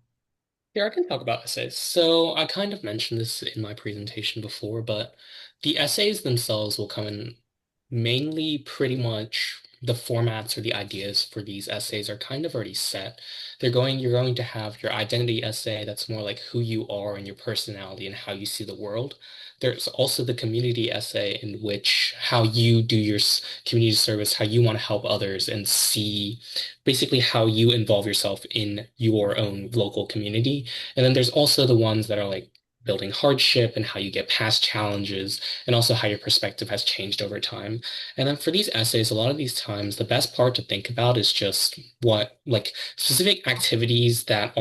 Here, I can talk about essays. So I kind of mentioned this in my presentation before, but the essays themselves will come in mainly pretty much the formats or the ideas for these essays are kind of already set. You're going to have your identity essay that's more like who you are and your personality and how you see the world. There's also the community essay in which how you do your community service, how you want to help others and see basically how you involve yourself in your own local community. And then there's also the ones that are like building hardship and how you get past challenges and also how your perspective has changed over time. And then for these essays, a lot of these times, the best part to think about is just what like specific activities that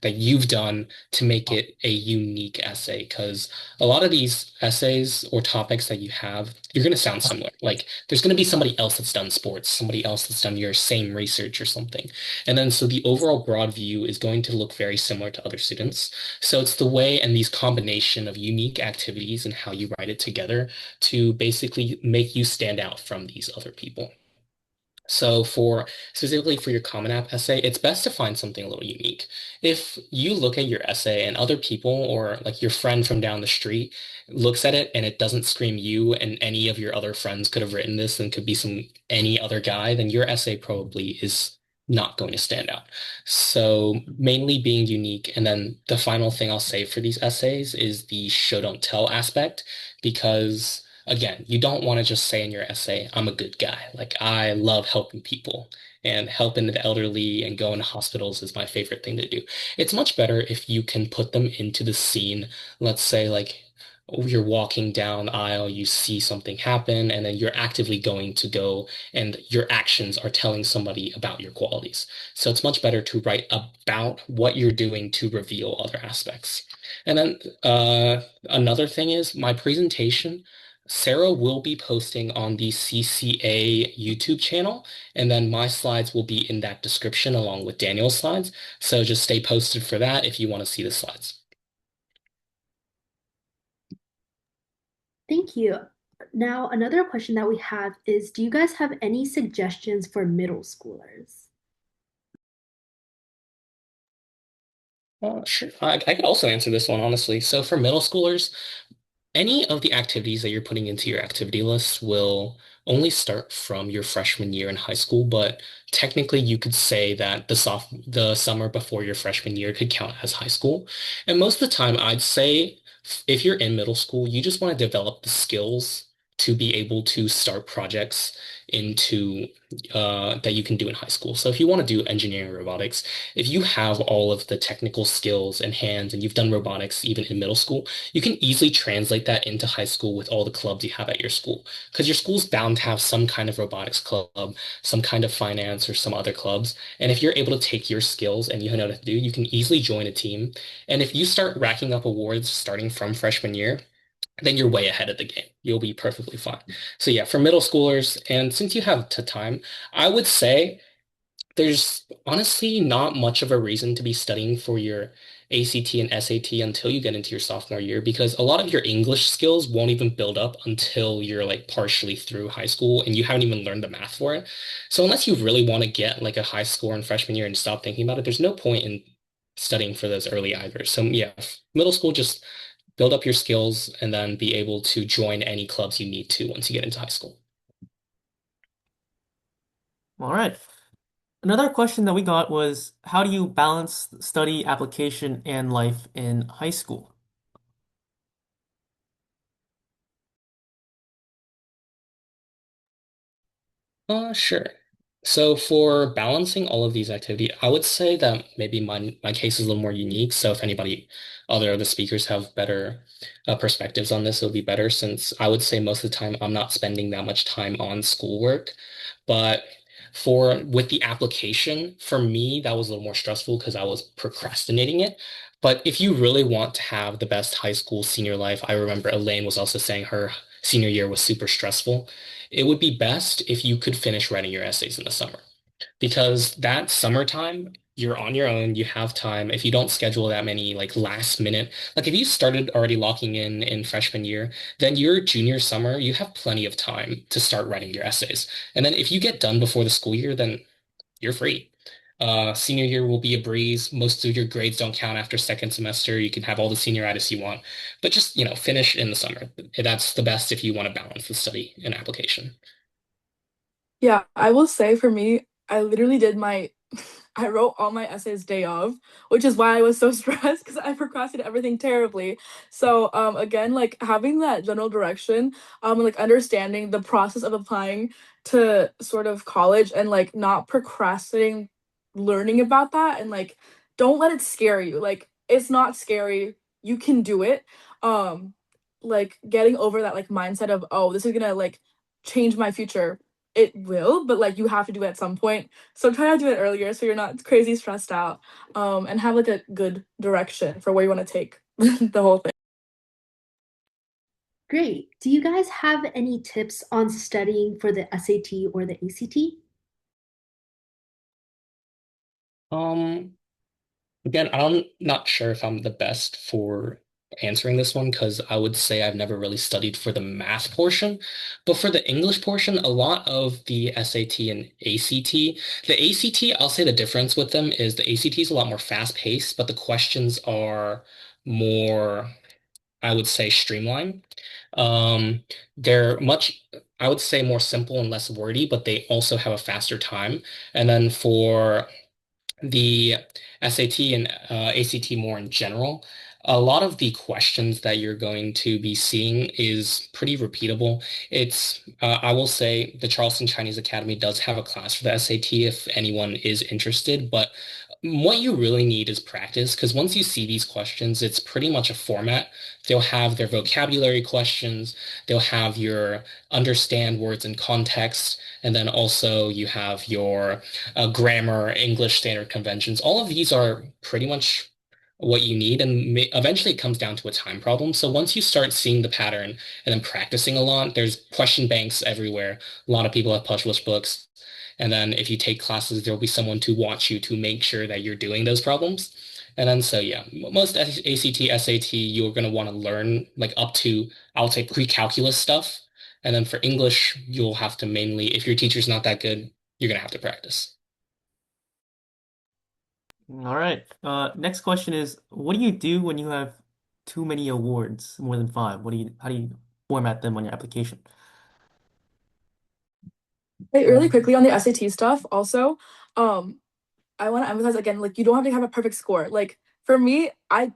you've done to make it a unique essay. Because a lot of these essays or topics that you have, you're going to sound similar. Like there's going to be somebody else that's done sports, somebody else that's done your same research or something. And then so the overall broad view is going to look very similar to other students. So it's the way and these combination of unique activities and how you write it together to basically make you stand out from these other people. So specifically for your Common App essay, it's best to find something a little unique. If you look at your essay and other people or like your friend from down the street looks at it and it doesn't scream you and any of your other friends could have written this and could be any other guy, then your essay probably is not going to stand out. So mainly being unique. And then the final thing I'll say for these essays is the show don't tell aspect, because again, you don't want to just say in your essay, I'm a good guy. Like, I love helping people, and helping the elderly and going to hospitals is my favorite thing to do. It's much better if you can put them into the scene. Let's say, like, you're walking down the aisle, you see something happen, and then you're actively going to go, and your actions are telling somebody about your qualities. So it's much better to write about what you're doing to reveal other aspects. And then another thing is my presentation. Sarah will be posting on the CCA YouTube channel, and then my slides will be in that description along with Daniel's slides. So just stay posted for that if you want to see the slides. Thank you. Now, another question that we have is, do you guys have any suggestions for middle schoolers? Sure. I could also answer this one, honestly. So for middle schoolers, any of the activities that you're putting into your activity list will only start from your freshman year in high school, but technically you could say that the summer before your freshman year could count as high school. And most of the time, I'd say if you're in middle school, you just want to develop the skills to be able to start projects into that you can do in high school. So if you want to do engineering or robotics, if you have all of the technical skills and hands and you've done robotics even in middle school, you can easily translate that into high school with all the clubs you have at your school. Because your school's bound to have some kind of robotics club, some kind of finance or some other clubs. And if you're able to take your skills and you know what to do, you can easily join a team. And if you start racking up awards starting from freshman year, then you're way ahead of the game. You'll be perfectly fine. So yeah, for middle schoolers, and since you have to time, I would say there's honestly not much of a reason to be studying for your ACT and SAT until you get into your sophomore year because a lot of your English skills won't even build up until you're like partially through high school and you haven't even learned the math for it. So unless you really want to get like a high score in freshman year and stop thinking about it, there's no point in studying for those early either. So yeah, middle school, just build up your skills and then be able to join any clubs you need to once you get into high school. All right. Another question that we got was, how do you balance study, application, and life in high school? Sure. So for balancing all of these activities, I would say that maybe my case is a little more unique. So if anybody, other of the speakers have better perspectives on this, it would be better since I would say most of the time I'm not spending that much time on schoolwork. But for with the application, for me, that was a little more stressful because I was procrastinating it. But if you really want to have the best high school senior life, I remember Elaine was also saying her senior year was super stressful. It would be best if you could finish writing your essays in the summer because that summertime, you're on your own, you have time. If you don't schedule that many like last minute, like if you started already locking in freshman year, then your junior summer, you have plenty of time to start writing your essays. And then if you get done before the school year, then you're free. Senior year will be a breeze. Most of your grades don't count after second semester. You can have all the senioritis you want, but just, finish in the summer. That's the best if you want to balance the study and application. Yeah, I will say for me, I literally did my I wrote all my essays day of, which is why I was so stressed because I procrastinated everything terribly. So again, like having that general direction, like understanding the process of applying to sort of college and like not procrastinating learning about that and like don't let it scare you. Like it's not scary. You can do it. Um like getting over that like mindset of, oh, this is gonna like change my future. It will, but like you have to do it at some point. So try to do it earlier so you're not crazy stressed out. And have like a good direction for where you want to take the whole thing. Great. Do you guys have any tips on studying for the SAT or the ACT? Um, Again, I'm not sure if I'm the best for answering this one because I would say I've never really studied for the math portion. But for the English portion, a lot of the SAT and ACT, the ACT, I'll say the difference with them is the ACT is a lot more fast-paced, but the questions are more, I would say, streamlined. They're much, I would say, more simple and less wordy, but they also have a faster time. And then for the SAT and ACT more in general, a lot of the questions that you're going to be seeing is pretty repeatable. I will say, the Charleston Chinese Academy does have a class for the SAT if anyone is interested, but what you really need is practice because once you see these questions, it's pretty much a format. They'll have their vocabulary questions, they'll have your understand words in context, and then also you have your grammar, English standard conventions. All of these are pretty much what you need, and eventually it comes down to a time problem. So once you start seeing the pattern and then practicing a lot, there's question banks everywhere. A lot of people have published books. And then if you take classes, there'll be someone to watch you to make sure that you're doing those problems. And then so yeah, most ACT, SAT, you're going to want to learn like up to, I would say, pre-calculus stuff. And then for English, you'll have to mainly, if your teacher's not that good, you're going to have to practice. All right. Next question is, what do you do when you have too many awards, more than five? How do you format them on your application? Hey, really quickly on the SAT stuff, also, um, I want to emphasize again, like you don't have to have a perfect score. Like for me, I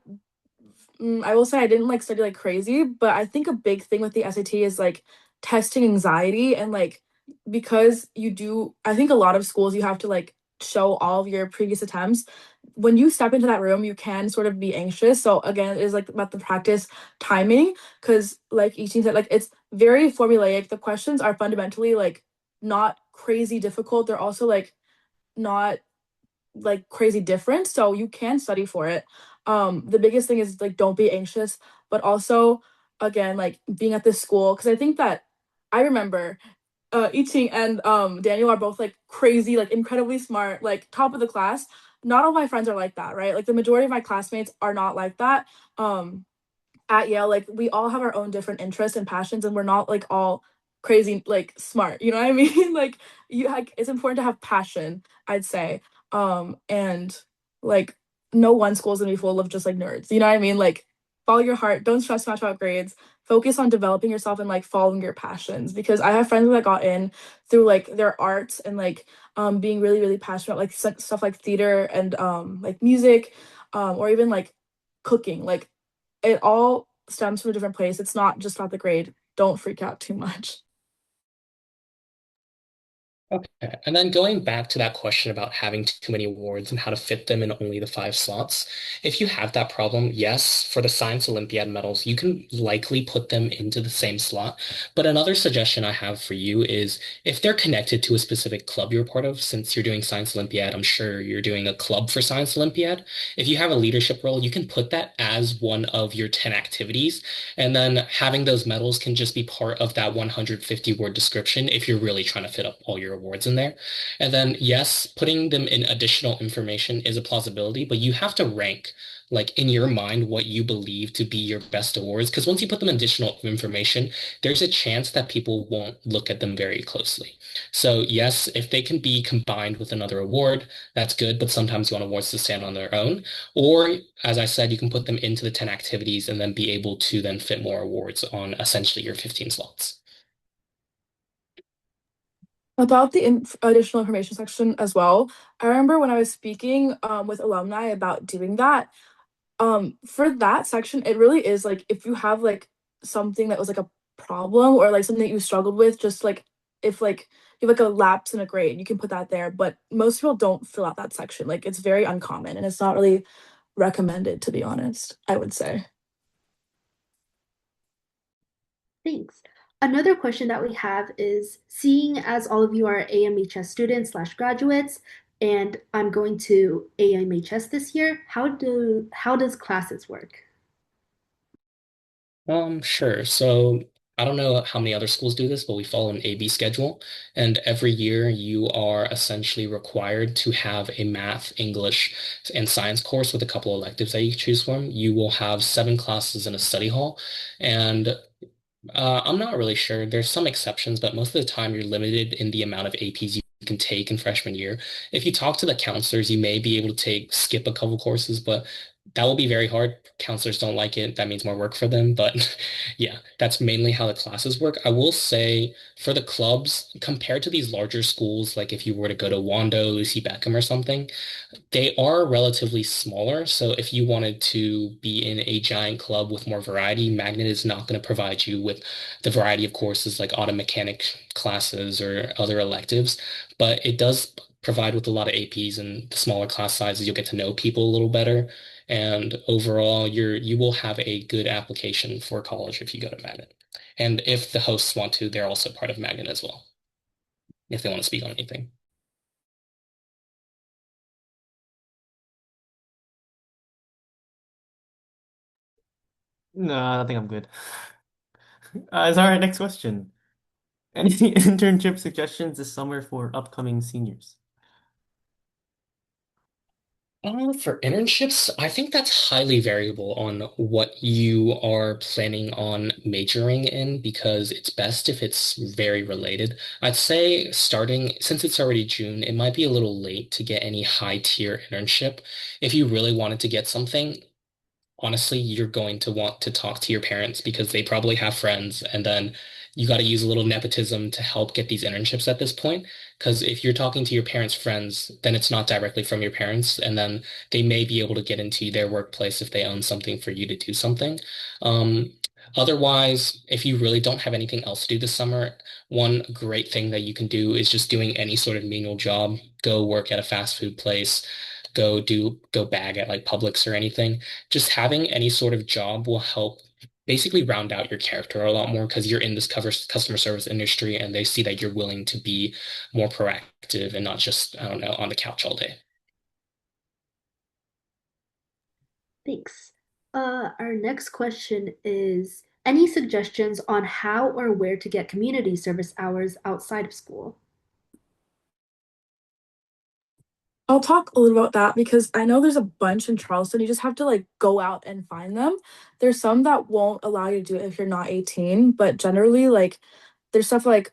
will say I didn't like study like crazy, but I think a big thing with the SAT is like testing anxiety and like because you do, I think a lot of schools you have to like show all of your previous attempts. When you step into that room, you can sort of be anxious. So again, it is like about the practice timing because like each team said, like it's very formulaic. The questions are fundamentally like not crazy difficult. They're also like not like crazy different, so you can study for it. The biggest thing is like don't be anxious, but also again, like being at this school, because I think that I remember Iching and Daniel are both like crazy, like incredibly smart, like top of the class. Not all my friends are like that, right? Like the majority of my classmates are not like that. At Yale, like we all have our own different interests and passions, and we're not like all crazy like smart. You know what I mean? Like you like it's important to have passion, I'd say. And like no one school is gonna be full of just like nerds. You know what I mean? Like follow your heart, don't stress too much about grades. Focus on developing yourself and like following your passions. Because I have friends that got in through like their arts and like being really, really passionate about like stuff like theater and like music, or even like cooking. Like it all stems from a different place. It's not just about the grade. Don't freak out too much. Okay. And then going back to that question about having too many awards and how to fit them in only the 5 slots, if you have that problem, yes, for the Science Olympiad medals, you can likely put them into the same slot. But another suggestion I have for you is if they're connected to a specific club you're part of, since you're doing Science Olympiad, I'm sure you're doing a club for Science Olympiad. If you have a leadership role, you can put that as one of your 10 activities. And then having those medals can just be part of that 150 word description if you're really trying to fit up all your awards in there. And then, yes, putting them in additional information is a plausibility, but you have to rank, like in your mind, what you believe to be your best awards. Because once you put them in additional information, there's a chance that people won't look at them very closely. So, yes, if they can be combined with another award, that's good, but sometimes you want awards to stand on their own. Or, as I said, you can put them into the 10 activities and then be able to then fit more awards on essentially your 15 slots. About the additional information section as well, I remember when I was speaking with alumni about doing that. For that section, it really is like if you have like something that was like a problem or like something that you struggled with, just like if like you have like a lapse in a grade, you can put that there. But most people don't fill out that section. Like it's very uncommon and it's not really recommended, to be honest, I would say. Thanks. Another question that we have is, seeing as all of you are AMHS students slash graduates, and I'm going to AMHS this year, how does classes work? Sure. So I don't know how many other schools do this, but we follow an AB schedule. And every year you are essentially required to have a math, English, and science course with a couple electives that you choose from. You will have 7 classes in a study hall. And I'm not really sure. There's some exceptions, but most of the time you're limited in the amount of APs you can take in freshman year. If you talk to the counselors, you may be able to skip a couple courses, but that will be very hard. Counselors don't like it. That means more work for them. But yeah, that's mainly how the classes work. I will say for the clubs, compared to these larger schools, like if you were to go to Wando, Lucy Beckham or something, they are relatively smaller. So if you wanted to be in a giant club with more variety, Magnet is not going to provide you with the variety of courses like auto mechanic classes or other electives, but it does provide with a lot of APs, and the smaller class sizes, you'll get to know people a little better. And overall, you will have a good application for college if you go to Magnet. And if the hosts want to, they're also part of Magnet as well, if they want to speak on anything. No, I think I'm good. Is our next question. Any internship suggestions this summer for upcoming seniors? For internships, I think that's highly variable on what you are planning on majoring in because it's best if it's very related. I'd say starting, since it's already June, it might be a little late to get any high tier internship. If you really wanted to get something, honestly, you're going to want to talk to your parents because they probably have friends, and then you got to use a little nepotism to help get these internships at this point. Because if you're talking to your parents' friends, then it's not directly from your parents, and then they may be able to get into their workplace if they own something for you to do something. Um, Otherwise, if you really don't have anything else to do this summer, one great thing that you can do is just doing any sort of menial job. Go work at a fast food place, go bag at like Publix or anything. Just having any sort of job will help basically round out your character a lot more because you're in this customer service industry and they see that you're willing to be more proactive and not just, I don't know, on the couch all day. Thanks. Our next question is, Any suggestions on how or where to get community service hours outside of school? I'll talk a little about that because I know there's a bunch in Charleston. You just have to like go out and find them. There's some that won't allow you to do it if you're not 18, but generally like there's stuff like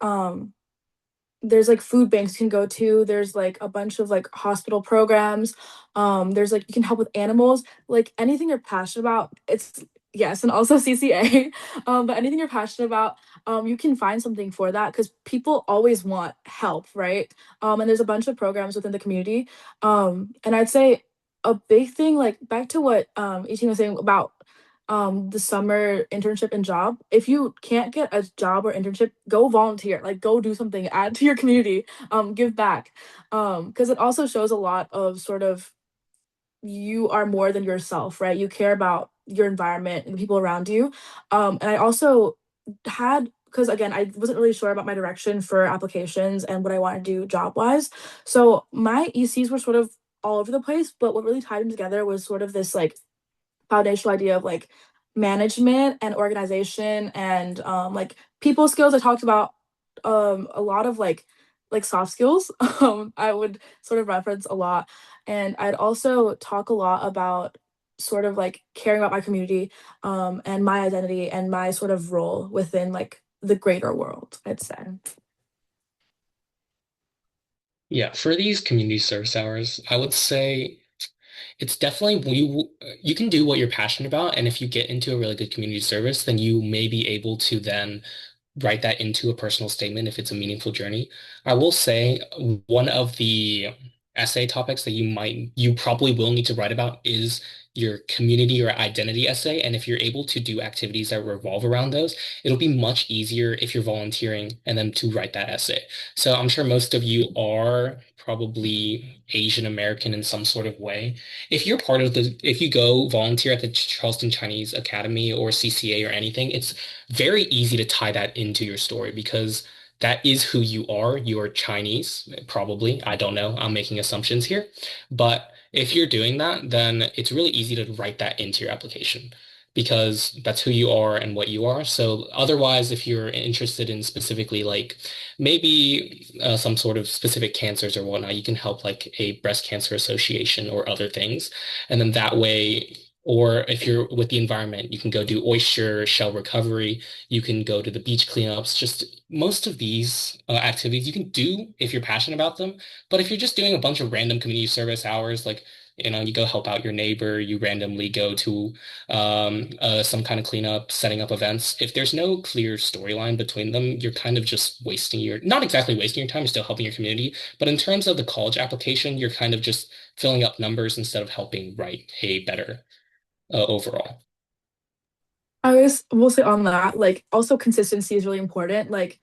there's like food banks you can go to. There's like a bunch of like hospital programs. There's like you can help with animals, like anything you're passionate about. It's yes, and also CCA. But anything you're passionate about, you can find something for that because people always want help, right? And there's a bunch of programs within the community. And I'd say a big thing, like back to what 18 was saying about the summer internship and job. If you can't get a job or internship, go volunteer, like go do something, add to your community, give back. Because it also shows a lot of sort of you are more than yourself, right? You care about your environment and the people around you. And I also had because again, I wasn't really sure about my direction for applications and what I want to do job wise. So my ECs were sort of all over the place, but what really tied them together was sort of this like foundational idea of like management and organization and like people skills. I talked about a lot of like soft skills. I would sort of reference a lot, and I'd also talk a lot about sort of like caring about my community and my identity and my sort of role within like the greater world, I'd say. Yeah, for these community service hours, I would say it's definitely you can do what you're passionate about, and if you get into a really good community service, then you may be able to then write that into a personal statement if it's a meaningful journey. I will say one of the essay topics that you probably will need to write about is your community or identity essay. And if you're able to do activities that revolve around those, it'll be much easier if you're volunteering and then to write that essay. So I'm sure most of you are probably Asian American in some sort of way. If you go volunteer at the Charleston Chinese Academy or CCA or anything, it's very easy to tie that into your story because that is who you are. You are Chinese, probably. I don't know. I'm making assumptions here. But if you're doing that, then it's really easy to write that into your application because that's who you are and what you are. So otherwise, if you're interested in specifically like maybe some sort of specific cancers or whatnot, you can help like a breast cancer association or other things. And then that way, or if you're with the environment, you can go do oyster shell recovery. You can go to the beach cleanups. Just most of these activities you can do if you're passionate about them. But if you're just doing a bunch of random community service hours, like, you go help out your neighbor, you randomly go to some kind of cleanup, setting up events. If there's no clear storyline between them, you're kind of just not exactly wasting your time, you're still helping your community. But in terms of the college application, you're kind of just filling up numbers instead of helping write a better overall. I guess we'll say on that, like also consistency is really important. Like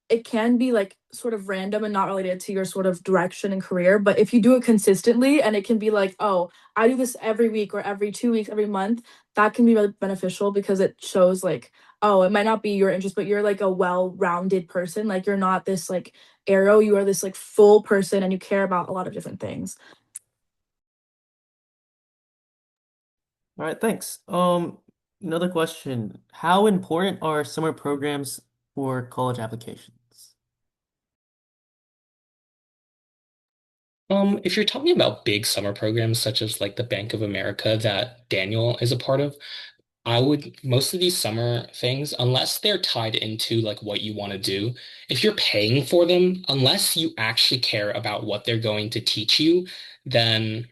it can be like sort of random and not related to your sort of direction and career, but if you do it consistently and it can be like, oh, I do this every week or every 2 weeks, every month, that can be really beneficial because it shows like, oh, it might not be your interest, but you're like a well-rounded person. Like you're not this like arrow, you are this like full person and you care about a lot of different things. All right, thanks. Another question. How important are summer programs for college applications? If you're talking about big summer programs such as like the Bank of America that Daniel is a part of, I would most of these summer things, unless they're tied into like what you want to do, if you're paying for them, unless you actually care about what they're going to teach you, then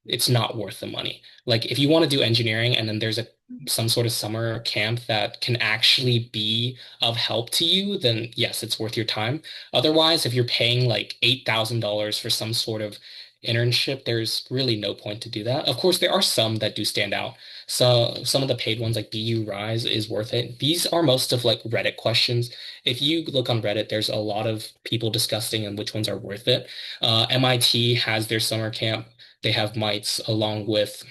it's not worth the money. Like if you want to do engineering and then there's some sort of summer camp that can actually be of help to you, then yes, it's worth your time. Otherwise, if you're paying like $8,000 for some sort of internship, there's really no point to do that. Of course, there are some that do stand out. So some of the paid ones like BU Rise is worth it. These are most of like Reddit questions. If you look on Reddit, there's a lot of people discussing and which ones are worth it. MIT has their summer camp. They have mites along with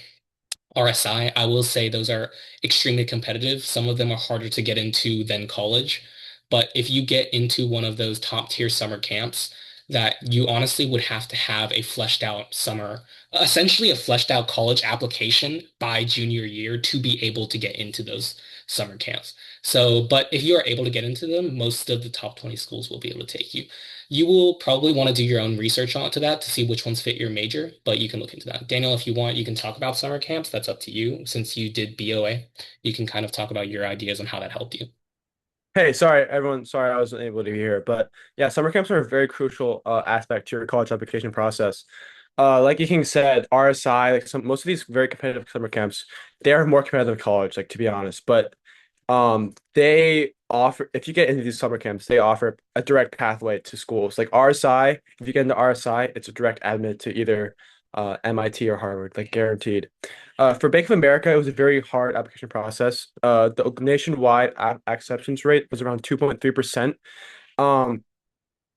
RSI. I will say those are extremely competitive. Some of them are harder to get into than college. But if you get into one of those top tier summer camps, that you honestly would have to have a fleshed out summer, essentially a fleshed out college application by junior year to be able to get into those summer camps. So, but if you are able to get into them, most of the top 20 schools will be able to take you. You will probably want to do your own research onto that to see which ones fit your major, but you can look into that. Daniel, if you want, you can talk about summer camps. That's up to you. Since you did BOA, you can kind of talk about your ideas on how that helped you. Hey, sorry, everyone. Sorry, I wasn't able to be here. But yeah, summer camps are a very crucial aspect to your college application process. Like King said, RSI, like most of these very competitive summer camps, they are more competitive than college, like to be honest. But they offer, if you get into these summer camps, they offer a direct pathway to schools. Like RSI, if you get into RSI, it's a direct admit to either MIT or Harvard, like guaranteed. For Bank of America, it was a very hard application process. The nationwide acceptance rate was around 2.3%. Um,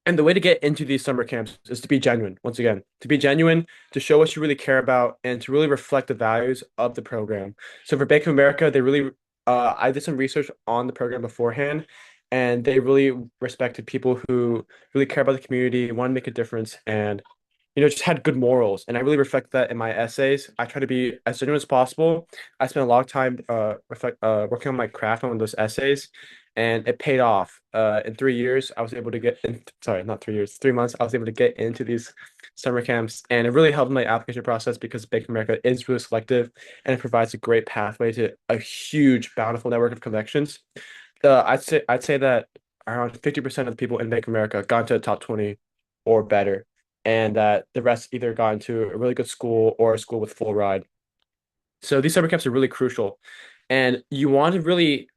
and the way to get into these summer camps is to be genuine, once again, to be genuine, to show what you really care about, and to really reflect the values of the program. So for Bank of America, they really, I did some research on the program beforehand, and they really respected people who really care about the community, want to make a difference, and just had good morals. And I really reflect that in my essays. I try to be as genuine as possible. I spent a lot of time working on my craft on those essays, and it paid off. In 3 years, I was able to get in, sorry, not 3 years, 3 months, I was able to get into these summer camps, and it really helped my application process because Bank of America is really selective and it provides a great pathway to a huge, bountiful network of connections. I'd say that around 50% of the people in Bank of America got into the top 20 or better, and that the rest either got into a really good school or a school with full ride. So these summer camps are really crucial, and you want to really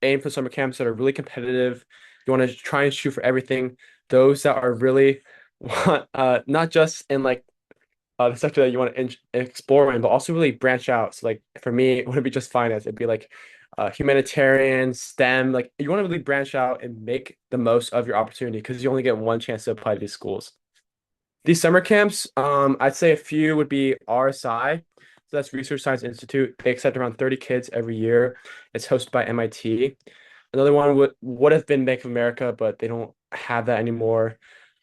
aim for summer camps that are really competitive. You want to try and shoot for everything. Those that are really want not just in like the sector that you want to explore in, but also really branch out. So like for me, it wouldn't be just finance. It'd be like humanitarian, STEM. Like you want to really branch out and make the most of your opportunity because you only get one chance to apply to these schools. These summer camps, I'd say a few would be RSI. So that's Research Science Institute. They accept around 30 kids every year. It's hosted by MIT. Another one would have been Bank of America, but they don't have that anymore.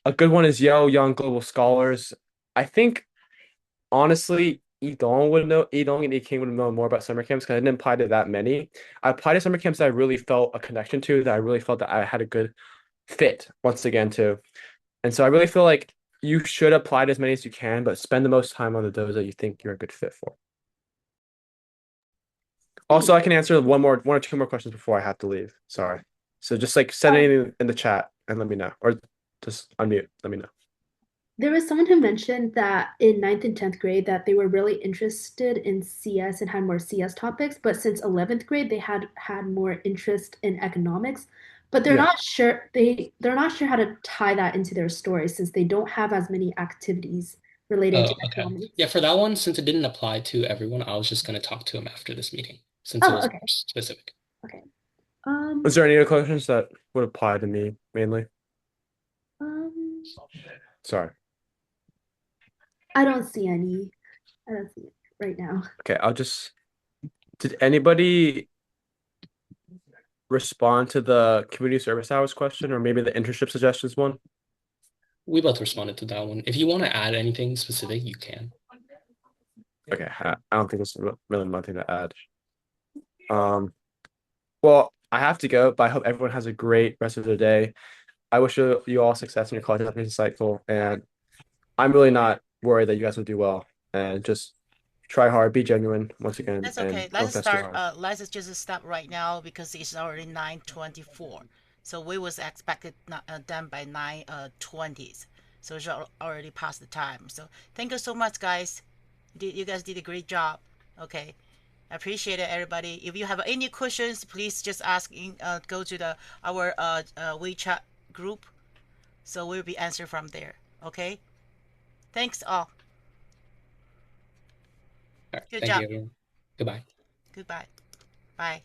A good one is Yale Young Global Scholars. I think honestly, Edong and King would know more about summer camps because I didn't apply to that many. I applied to summer camps that I really felt a connection to, that I really felt that I had a good fit once again to. And so I really feel like you should apply to as many as you can, but spend the most time on those that you think you're a good fit for. Also, I can answer one or two more questions before I have to leave. Sorry. So just like send anything in the chat and let me know, or just unmute. Let me know. There was someone who mentioned that in 9th and 10th grade that they were really interested in CS and had more CS topics, but since 11th grade they had more interest in economics, but they're Yeah. not sure they're not sure how to tie that into their story since they don't have as many activities related to Okay. economics. Yeah, for that one, since it didn't apply to everyone, I was just going to talk to him after this meeting since it Oh, was okay. more specific. Okay. Is there any other questions that would apply to me mainly? Sorry. I don't see any. I don't see it right now. Okay, did anybody respond to the community service hours question or maybe the internship suggestions one? We both responded to that one. If you want to add anything specific, you can. Okay, I don't think there's really nothing to add. Well, I have to go, but I hope everyone has a great rest of their day. I wish you all success in your college application cycle, and I'm really not worried that you guys will do well. And just try hard, be genuine once again, That's and okay. don't Let's test too start. hard. Let's just stop right now because it's already 9:24. So we was expected done by 9:20. So it's already past the time. So thank you so much, guys. You guys did a great job. Okay, I appreciate it, everybody. If you have any questions, please just ask. Go to our WeChat group. So we'll be answered from there. Okay. Thanks all. All right, Good thank job. you, everyone. Goodbye. Goodbye. Bye.